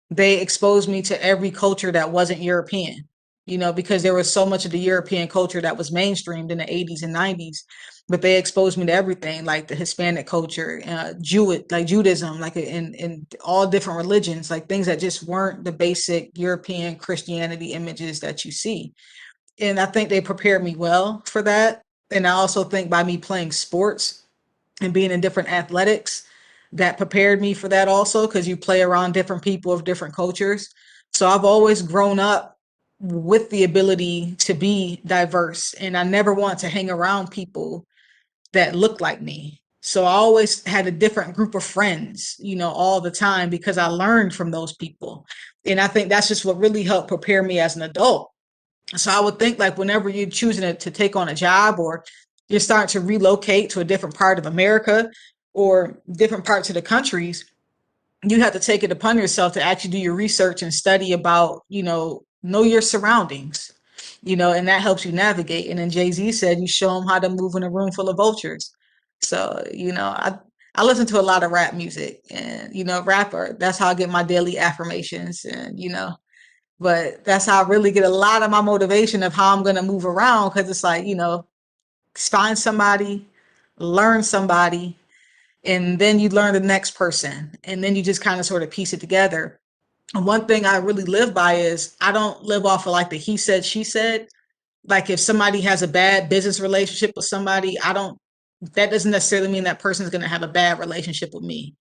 they exposed me to every culture that wasn't European, you know, because there was so much of the European culture that was mainstreamed in the 80s and 90s. But they exposed me to everything, like the Hispanic culture, like Judaism, like in all different religions, like things that just weren't the basic European Christianity images that you see. And I think they prepared me well for that. And I also think by me playing sports and being in different athletics, that prepared me for that also, because you play around different people of different cultures. So I've always grown up with the ability to be diverse, and I never want to hang around people that look like me. So I always had a different group of friends, you know, all the time, because I learned from those people. And I think that's just what really helped prepare me as an adult. So I would think like whenever you're choosing to take on a job, or you're starting to relocate to a different part of America or different parts of the countries, you have to take it upon yourself to actually do your research and study about, you know your surroundings, you know, and that helps you navigate. And then Jay-Z said, you show them how to move in a room full of vultures. So, you know, I listen to a lot of rap music, and rapper. That's how I get my daily affirmations, and but that's how I really get a lot of my motivation of how I'm gonna move around, because it's like, find somebody, learn somebody, and then you learn the next person, and then you just kind of sort of piece it together. And one thing I really live by is I don't live off of like the he said, she said. Like if somebody has a bad business relationship with somebody, that doesn't necessarily mean that person's going to have a bad relationship with me.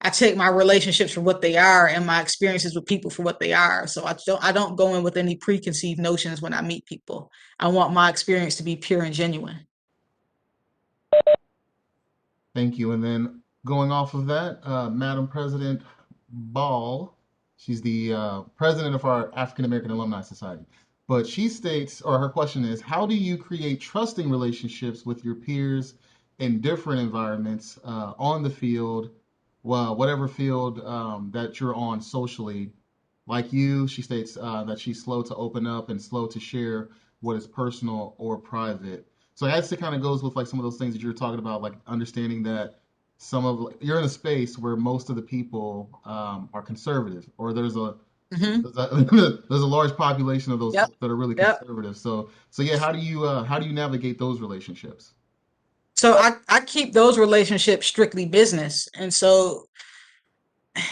I take my relationships for what they are and my experiences with people for what they are. So I don't go in with any preconceived notions when I meet people. I want my experience to be pure and genuine. Thank you. And then going off of that, Madam President Ball, she's the president of our African American Alumni Society. But she states, or her question is, how do you create trusting relationships with your peers in different environments on the field, well, whatever field that you're on socially? Like you, she states that she's slow to open up and slow to share what is personal or private. So I guess it kind of goes with like some of those things that you're talking about, like understanding that you're in a space where most of the people are conservative, or Hmm. there's a large population of those Yep. folks that are really Yep. conservative. So yeah, how do you navigate those relationships? So I keep those relationships strictly business. And so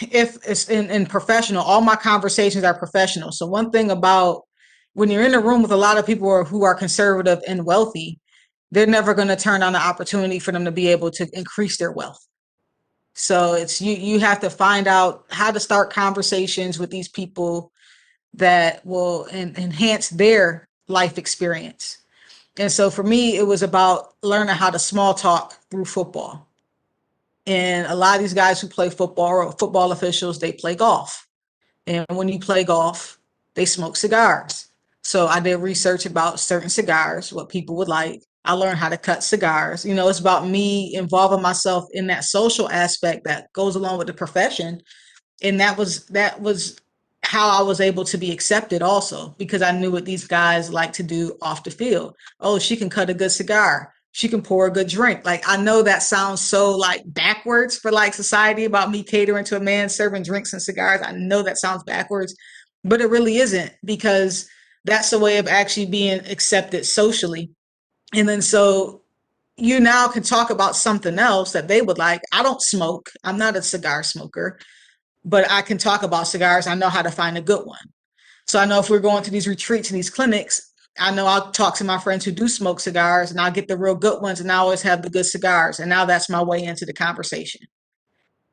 if it's in professional, all my conversations are professional. So one thing about when you're in a room with a lot of people who are conservative and wealthy, they're never going to turn on the opportunity for them to be able to increase their wealth. So it's you have to find out how to start conversations with these people that will enhance their life experience. And so for me, it was about learning how to small talk through football. And a lot of these guys who play football or football officials, they play golf. And when you play golf, they smoke cigars. So I did research about certain cigars, what people would like. I learned how to cut cigars. It's about me involving myself in that social aspect that goes along with the profession. And that was how I was able to be accepted also, because I knew what these guys like to do off the field. Oh, she can cut a good cigar. She can pour a good drink. Like, I know that sounds so like backwards for like society about me catering to a man serving drinks and cigars. I know that sounds backwards, but it really isn't, because that's a way of actually being accepted socially. And then so you now can talk about something else that they would like. I don't smoke. I'm not a cigar smoker, but I can talk about cigars. I know how to find a good one. So I know if we're going to these retreats and these clinics, I know I'll talk to my friends who do smoke cigars and I'll get the real good ones, and I always have the good cigars. And now that's my way into the conversation.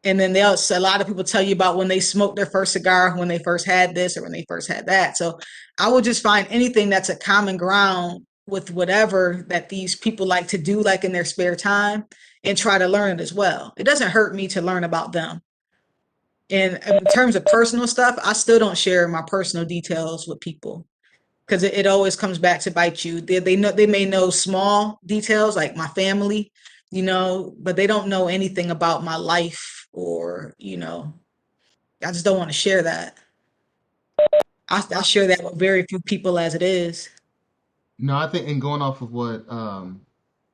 And then a lot of people tell you about when they smoked their first cigar, when they first had this or when they first had that. So I will just find anything that's a common ground with whatever that these people like to do, like in their spare time, and try to learn it as well. It doesn't hurt me to learn about them. And in terms of personal stuff, I still don't share my personal details with people, because it always comes back to bite you. They may know small details like my family, but they don't know anything about my life, or I just don't want to share that. I share that with very few people as it is. No, I think, and going off of what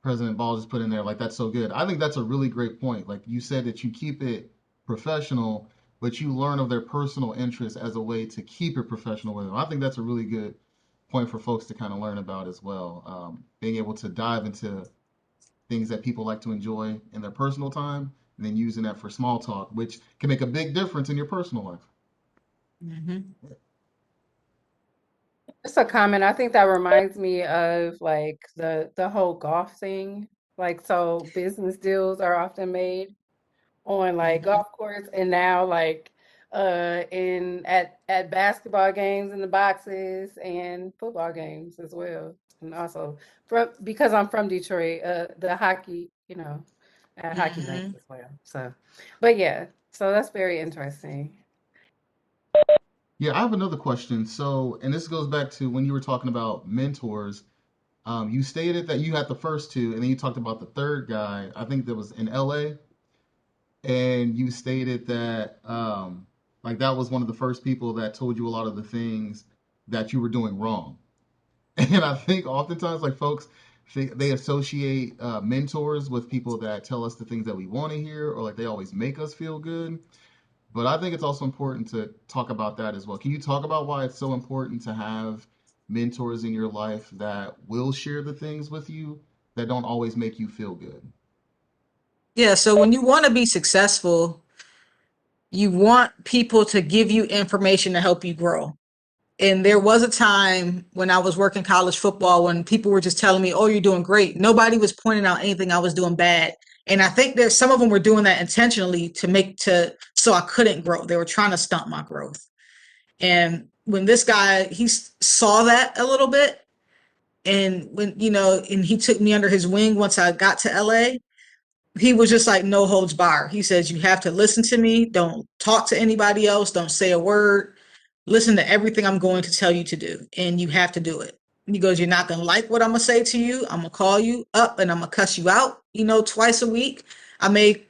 President Ball just put in there, like that's so good. I think that's a really great point. Like you said that you keep it professional, but you learn of their personal interests as a way to keep it professional with them. I think that's a really good point for folks to kind of learn about as well. Being able to dive into things that people like to enjoy in their personal time, and then using that for small talk, which can make a big difference in your personal life. Hmm. Just a comment. I think that reminds me of like the whole golf thing. Like, so business deals are often made on like Hmm. golf courts, and now like in at basketball games in the boxes and football games as well. And also because I'm from Detroit, the hockey, at hockey rinks Hmm. as well. So, but yeah, so that's very interesting. Yeah, I have another question. So, and this goes back to when you were talking about mentors. You stated that you had the first two, and then you talked about the third guy. I think that was in LA, and you stated that like that was one of the first people that told you a lot of the things that you were doing wrong. And I think oftentimes like folks they associate mentors with people that tell us the things that we want to hear, or like they always make us feel good. But I think it's also important to talk about that as well. Can you talk about why it's so important to have mentors in your life that will share the things with you that don't always make you feel good? Yeah, so when you want to be successful, you want people to give you information to help you grow. And there was a time when I was working college football when people were just telling me, "Oh, you're doing great." Nobody was pointing out anything I was doing bad. And I think there's some of them were doing that intentionally to make to so I couldn't grow. They were trying to stunt my growth. And when this guy he saw that a little bit, and when and he took me under his wing once I got to LA, he was just like no holds bar. He says, "You have to listen to me. Don't talk to anybody else. Don't say a word. Listen to everything I'm going to tell you to do, and you have to do it." He goes, "You're not going to like what I'm going to say to you. I'm going to call you up and I'm going to cuss you out, twice a week. I may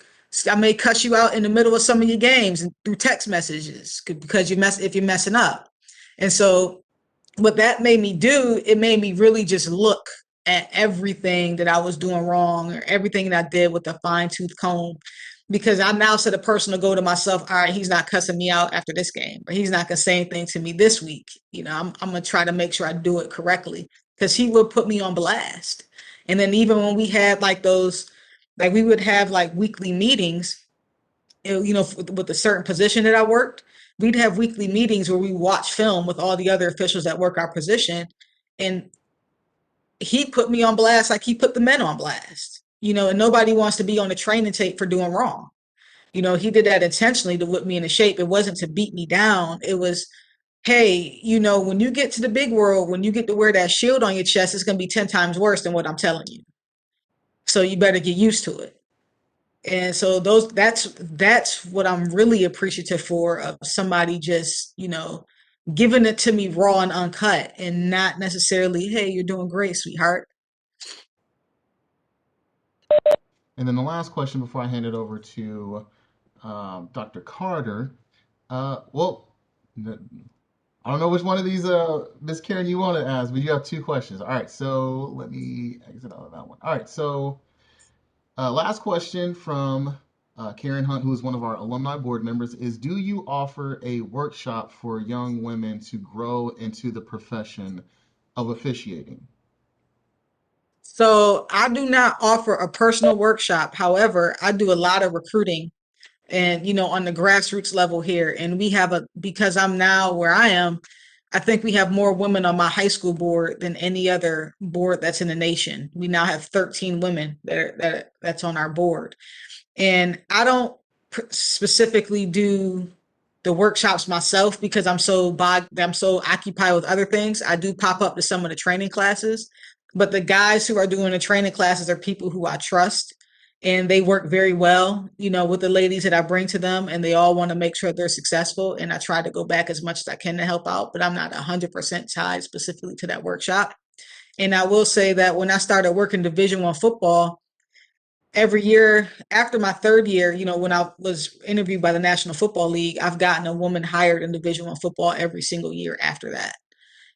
I may cuss you out in the middle of some of your games and through text messages because if you're messing up." And so what that made me do, it made me really just look at everything that I was doing wrong or everything that I did with a fine tooth comb. Because I now set a personal goal to myself, all right, he's not cussing me out after this game, or he's not gonna say anything to me this week. I'm gonna try to make sure I do it correctly. Because he would put me on blast. And then even when we had like those, like we would have like weekly meetings, with a certain position that I worked, we'd have weekly meetings where we watch film with all the other officials that work our position. And he put me on blast like he put the men on blast. And nobody wants to be on the training tape for doing wrong. He did that intentionally to whip me into shape. It wasn't to beat me down. It was, hey, when you get to the big world, when you get to wear that shield on your chest, it's going to be 10 times worse than what I'm telling you. So you better get used to it. And so that's what I'm really appreciative for, of somebody just, giving it to me raw and uncut, and not necessarily, "Hey, you're doing great, sweetheart." And then the last question before I hand it over to Dr. Carter. Well, I don't know which one of these, Miss Karen, you want to ask, but you have two questions. All right, so let me exit out of that one. All right, so last question from Karen Hunt, who is one of our alumni board members, is: do you offer a workshop for young women to grow into the profession of officiating? So I do not offer a personal workshop. However, I do a lot of recruiting and on the grassroots level here. And because I'm now where I am, I think we have more women on my high school board than any other board that's in the nation. We now have 13 women that's on our board. And I don't specifically do the workshops myself because I'm so occupied with other things. I do pop up to some of the training classes, but the guys who are doing the training classes are people who I trust, and they work very well, with the ladies that I bring to them, and they all want to make sure they're successful. And I try to go back as much as I can to help out, but I'm not 100% tied specifically to that workshop. And I will say that when I started working Division I football, every year after my third year, when I was interviewed by the National Football League, I've gotten a woman hired in Division I football every single year after that.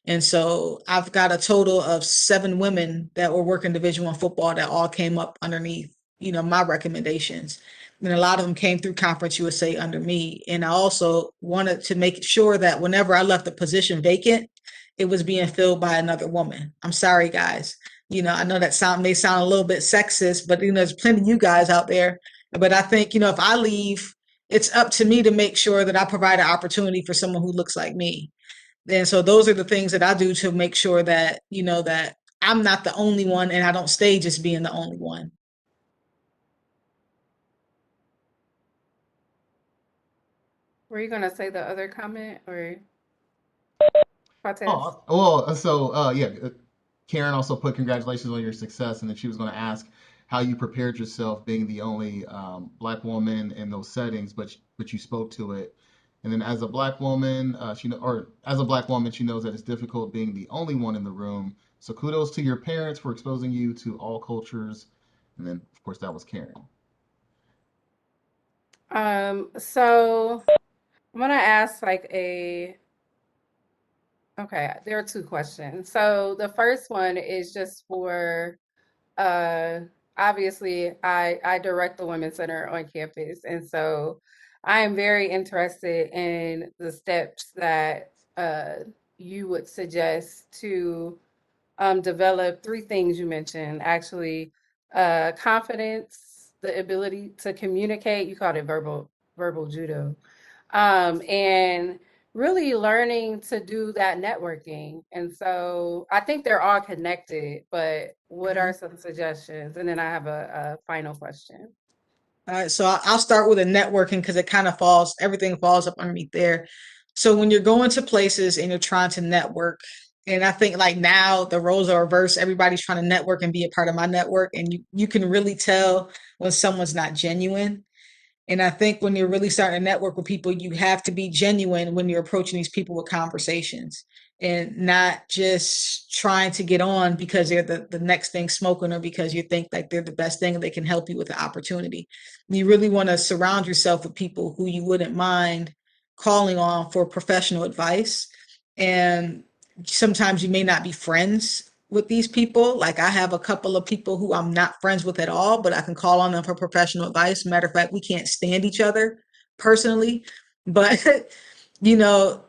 And so I've got a total of 7 women that were working Division I football that all came up underneath, my recommendations. And a lot of them came through Conference USA under me. And I also wanted to make sure that whenever I left a position vacant, it was being filled by another woman. I'm sorry, guys. I know that may sound a little bit sexist, but there's plenty of you guys out there. But I think, if I leave, it's up to me to make sure that I provide an opportunity for someone who looks like me. And so those are the things that I do to make sure that, that I'm not the only one, and I don't stay just being the only one. Were you gonna say the other comment or Cortez? Oh, well, so yeah, Karen also put congratulations on your success, and then she was going to ask how you prepared yourself, being the only black woman in those settings, but you spoke to it. And then as a black woman, as a black woman, she knows that it's difficult being the only one in the room. So kudos to your parents for exposing you to all cultures. And then, of course, that was Karen. So I'm gonna ask okay, there are two questions. So the first one is just for uh, obviously I direct the Women's Center on campus. And so I am very interested in the steps that you would suggest to develop three things you mentioned, actually, confidence, the ability to communicate, you called it verbal judo, and really learning to do that networking. And so I think they're all connected, but what are some suggestions? And then I have a final question. All right, so I'll start with a networking because it kind of everything falls up underneath there. So when you're going to places and you're trying to network, and I think like now the roles are reversed. Everybody's trying to network and be a part of my network, and you can really tell when someone's not genuine. And I think when you're really starting to network with people, you have to be genuine when you're approaching these people with conversations and not just trying to get on because they're the next thing smoking or because you think like they're the best thing and they can help you with the opportunity. You really want to surround yourself with people who you wouldn't mind calling on for professional advice. And sometimes you may not be friends with these people. Like I have a couple of people who I'm not friends with at all, but I can call on them for professional advice. Matter of fact, we can't stand each other personally, but you know,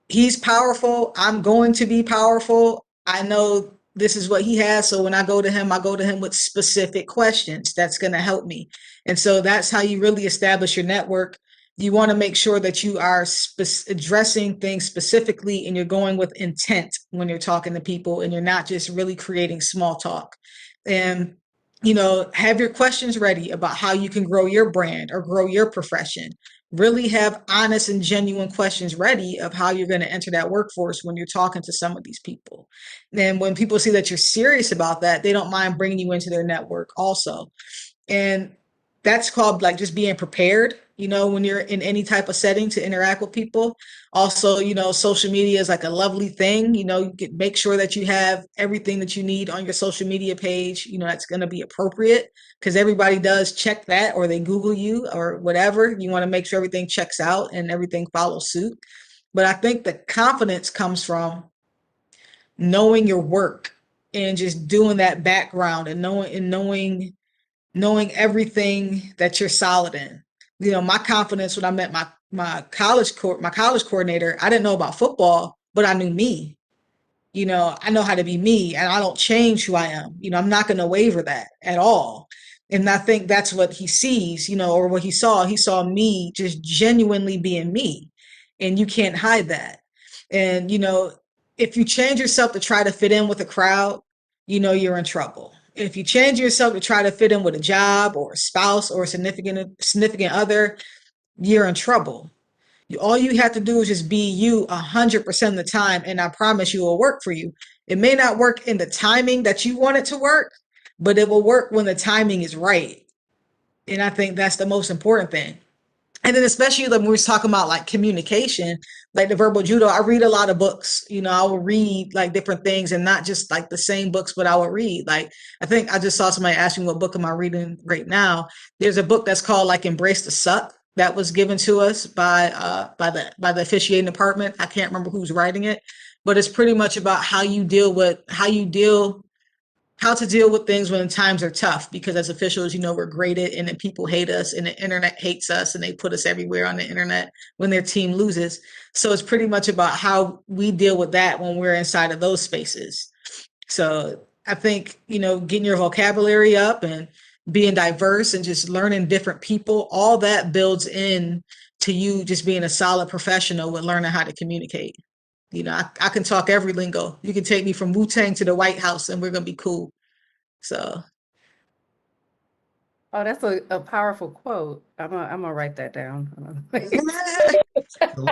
he's powerful. I'm going to be powerful. I know this is what he has. So when I go to him with specific questions that's going to help me. And so that's how you really establish your network. You want to make sure that you are addressing things specifically and you're going with intent when you're talking to people and you're not just really creating small talk. And, have your questions ready about how you can grow your brand or grow your profession. Really have honest and genuine questions ready of how you're going to enter that workforce when you're talking to some of these people. And when people see that you're serious about that, they don't mind bringing you into their network also. And that's called like just being prepared, when you're in any type of setting to interact with people. Also, social media is like a lovely thing. You can make sure that you have everything that you need on your social media page, that's going to be appropriate because everybody does check that or they Google you or whatever. You want to make sure everything checks out and everything follows suit. But I think the confidence comes from knowing your work and just doing that background and knowing everything that you're solid in. My confidence when I met my college coordinator, I didn't know about football, but I knew me. I know how to be me and I don't change who I am. I'm not going to waver that at all. And I think that's what he sees, or what he saw. He saw me just genuinely being me. And you can't hide that. And, if you change yourself to try to fit in with a crowd, you're in trouble. If you change yourself to try to fit in with a job or a spouse or a significant other, you're in trouble. All you have to do is just be you 100% of the time, and I promise you it will work for you. It may not work in the timing that you want it to work, but it will work when the timing is right. And I think that's the most important thing. And then especially like when we're talking about like communication, like the verbal judo, I read a lot of books. I will read like different things and not just like the same books, but I will read. Like I think I just saw somebody ask me what book am I reading right now. There's a book that's called like Embrace the Suck that was given to us by the officiating department. I can't remember who's writing it, but it's pretty much about how to deal with things when times are tough because as officials, we're graded and then people hate us and the internet hates us and they put us everywhere on the internet when their team loses. So it's pretty much about how we deal with that when we're inside of those spaces. So I think, getting your vocabulary up and being diverse and just learning different people, all that builds in to you just being a solid professional with learning how to communicate. I can talk every lingo. You can take me from Wu-Tang to the White House and we're going to be cool. So, Oh, that's a powerful quote. I'm gonna write that down. So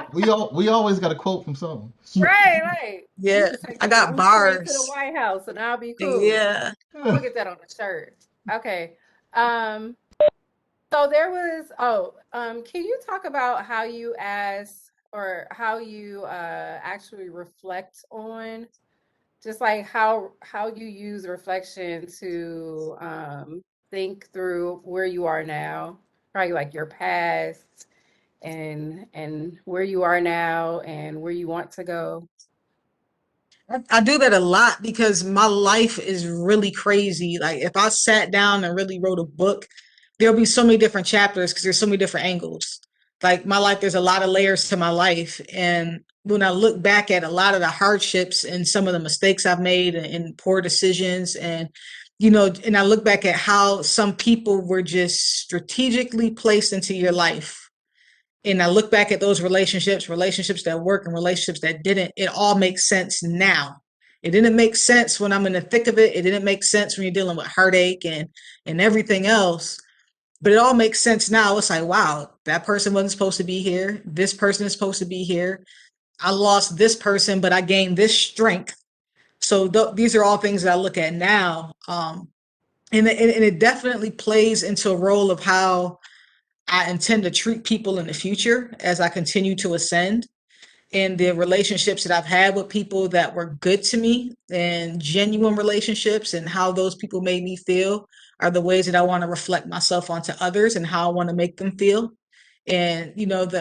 we always got a quote from someone. Right, right. You yeah, can take I me from got Wu-Tang to the bars. White House and I'll be cool. Yeah. I'm gonna get that on a shirt. Okay. Um, so there was, can you talk about how you ask or how you actually reflect on just like how you use reflection to think through where you are now, probably like your past and where you are now and where you want to go? I do that a lot because my life is really crazy. Like if I sat down and really wrote a book, there'll be so many different chapters because there's so many different angles. Like my life, there's a lot of layers to my life. And when I look back at a lot of the hardships and some of the mistakes I've made and poor decisions and I look back at how some people were just strategically placed into your life and I look back at those relationships that work and relationships that didn't, it all makes sense now. It didn't make sense when I'm in the thick of it. It didn't make sense when you're dealing with heartache and everything else. But it all makes sense now. It's like, wow, that person wasn't supposed to be here. This person is supposed to be here. I lost this person, but I gained this strength. So these are all things that I look at now. And it definitely plays into a role of how I intend to treat people in the future as I continue to ascend. And the relationships that I've had with people that were good to me and genuine relationships and how those people made me feel are the ways that I want to reflect myself onto others and how I want to make them feel. And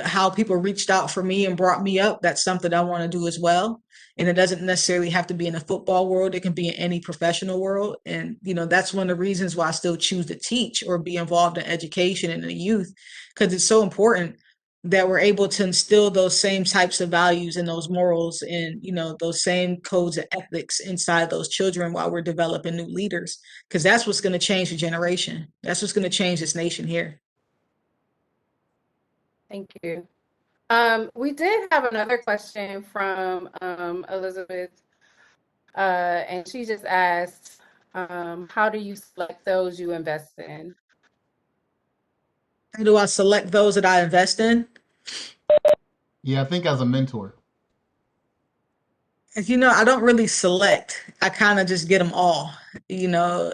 how people reached out for me and brought me up, that's something I want to do as well. And it doesn't necessarily have to be in the football world, it can be in any professional world. And that's one of the reasons why I still choose to teach or be involved in education and the youth, because it's so important that we're able to instill those same types of values and those morals and those same codes of ethics inside those children while we're developing new leaders, because that's what's going to change the generation. That's what's going to change this nation here. Thank you. We did have another question from Elizabeth, and she just asked, how do you select those you invest in? How do I select those that I invest in? Yeah, I think as a mentor. As I don't really select. I kind of just get them all. You know,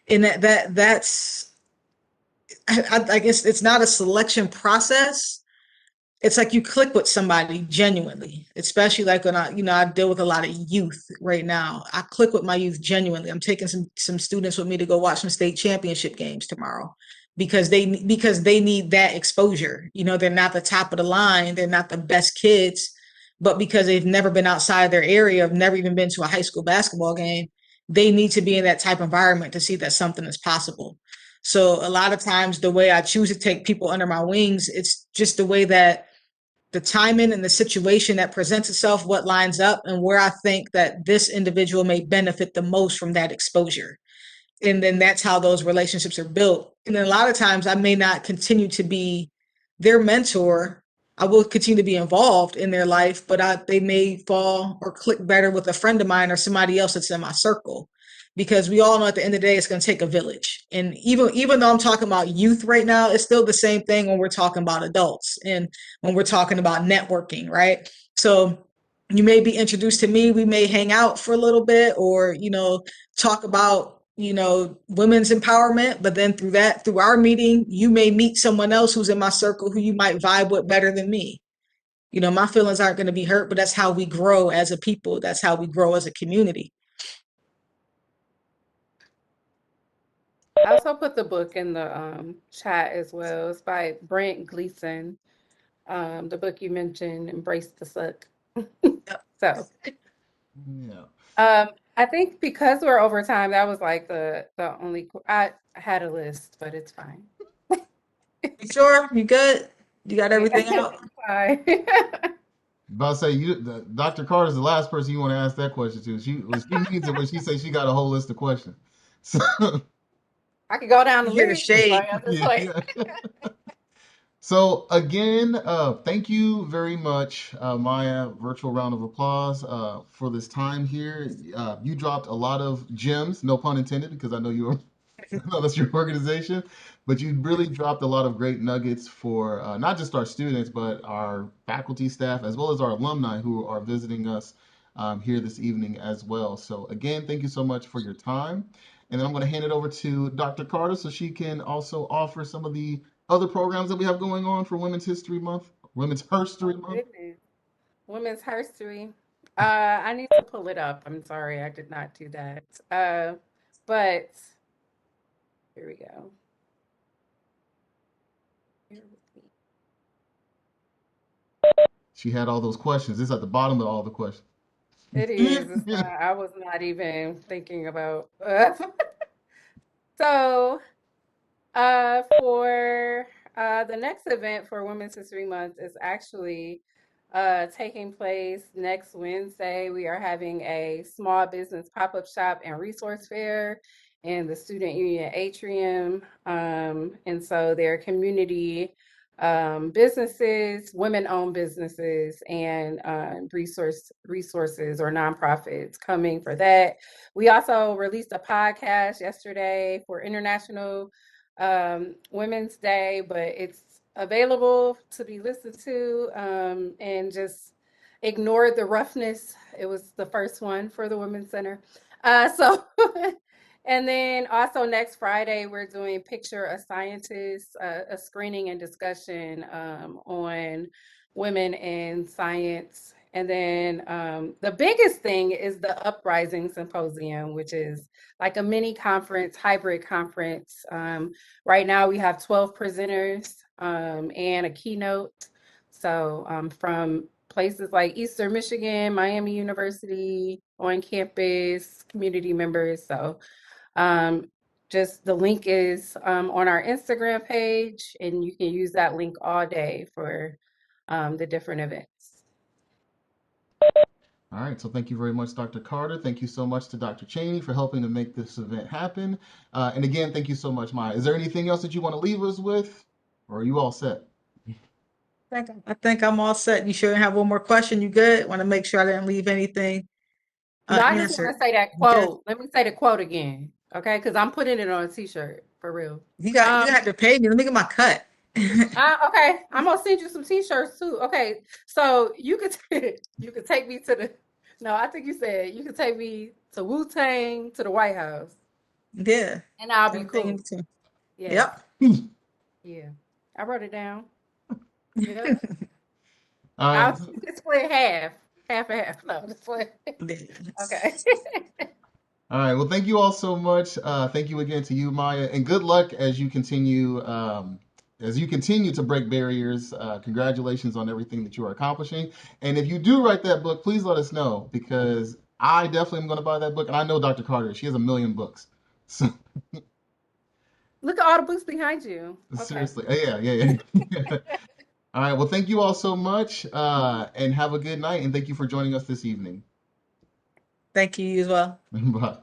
and that's I guess it's not a selection process. It's like you click with somebody genuinely, especially like when I deal with a lot of youth right now. I click with my youth genuinely. I'm taking some students with me to go watch some state championship games tomorrow because they need that exposure. They're not the top of the line, they're not the best kids, but because they've never been outside their area, have never even been to a high school basketball game, they need to be in that type of environment to see that something is possible. So a lot of times the way I choose to take people under my wings, it's just the way that the timing and the situation that presents itself, what lines up, and where I think that this individual may benefit the most from that exposure. And then that's how those relationships are built. And then a lot of times I may not continue to be their mentor. I will continue to be involved in their life, but they may fall or click better with a friend of mine or somebody else that's in my circle. Because we all know at the end of the day, it's going to take a village. And even though I'm talking about youth right now, it's still the same thing when we're talking about adults and when we're talking about networking, right? So you may be introduced to me, we may hang out for a little bit or, talk about women's empowerment, but then through our meeting you may meet someone else who's in my circle who you might vibe with better than me. My feelings aren't going to be hurt, but that's how we grow as a people, that's how we grow as a community. I also put the book in the chat as well. It's by Brent Gleason. The book you mentioned, Embrace the Suck. Yep. So, Yeah. I think because we're over time, that was like the only I had a list, but it's fine. You sure you good? You got Yeah, everything out? it's fine. About to say Dr. Carter's the last person you want to ask that question to. She means it when she says she got a whole list of questions. So I could go down You the hear the list, shade. like at this yeah, point. yeah. So again, thank you very much, Maya. Virtual round of applause for this time here. You dropped a lot of gems, no pun intended, because I know you're no, that's your organization, but you really dropped a lot of great nuggets for not just our students, but our faculty, staff, as well as our alumni who are visiting us here this evening as well. So again, thank you so much for your time. And then I'm going to hand it over to Dr. Carter so she can also offer some of the other programs that we have going on for Women's History Month, Women's Oh HERstory Month. goodness. Women's Herstory. I need to pull it up. I'm sorry, I did not do that. But here we go. Bear with me. She had all those questions. It's at the bottom of all the questions. It is. It's not, I was not even thinking about. So, for the next event for Women's History Month is actually taking place next Wednesday. We are having a small business pop-up shop and resource fair in the Student Union Atrium. And so there are community businesses, women-owned businesses, and resources or nonprofits coming for that. We also released a podcast yesterday for International Women's Day, but it's available to be listened to, and just ignore the roughness. It was the first one for the Women's Center. So, and then also next Friday, we're doing Picture a Scientist, a screening and discussion on women in science. And then the biggest thing is the Uprising Symposium, which is like a mini conference, hybrid conference. Right now we have 12 presenters and a keynote. So from places like Eastern Michigan, Miami University, on campus, community members. So just the link is on our Instagram page, and you can use that link all day for the different events. All right, so thank you very much, Dr. Carter. Thank you so much to Dr. Cheney for helping to make this event happen. And again, thank you so much, Maya. Is there anything else that you want to leave us with, or are you all set? I think I'm all set. You sure have one more question? You good? Want to make sure I didn't leave anything No, I just want unanswered. to say that You good? quote. Let me say the quote again, okay? Because I'm putting it on a t-shirt for real. You Um, have to pay me. Let me get my cut. okay, I'm gonna send you some t-shirts too. Okay, so you could you could take me to the. No, I think you said you could take me to Wu-Tang to the White House, Yeah. and I'll be Everything in cool. between. Yes, Yep. yeah, I wrote it down. Yep, All right. You can split half, half and half. No, just split. Okay. All right. Well, thank you all so much. Thank you again to you, Maya, and good luck as you continue to break barriers. Congratulations on everything that you are accomplishing. And if you do write that book, please let us know because I definitely am going to buy that book. And I know Dr. Carter; she has a million books. So Look at all the books behind you. Okay. seriously, yeah. All right. Well, thank you all so much, and have a good night. And thank you for joining us this evening. Thank you as well. Bye.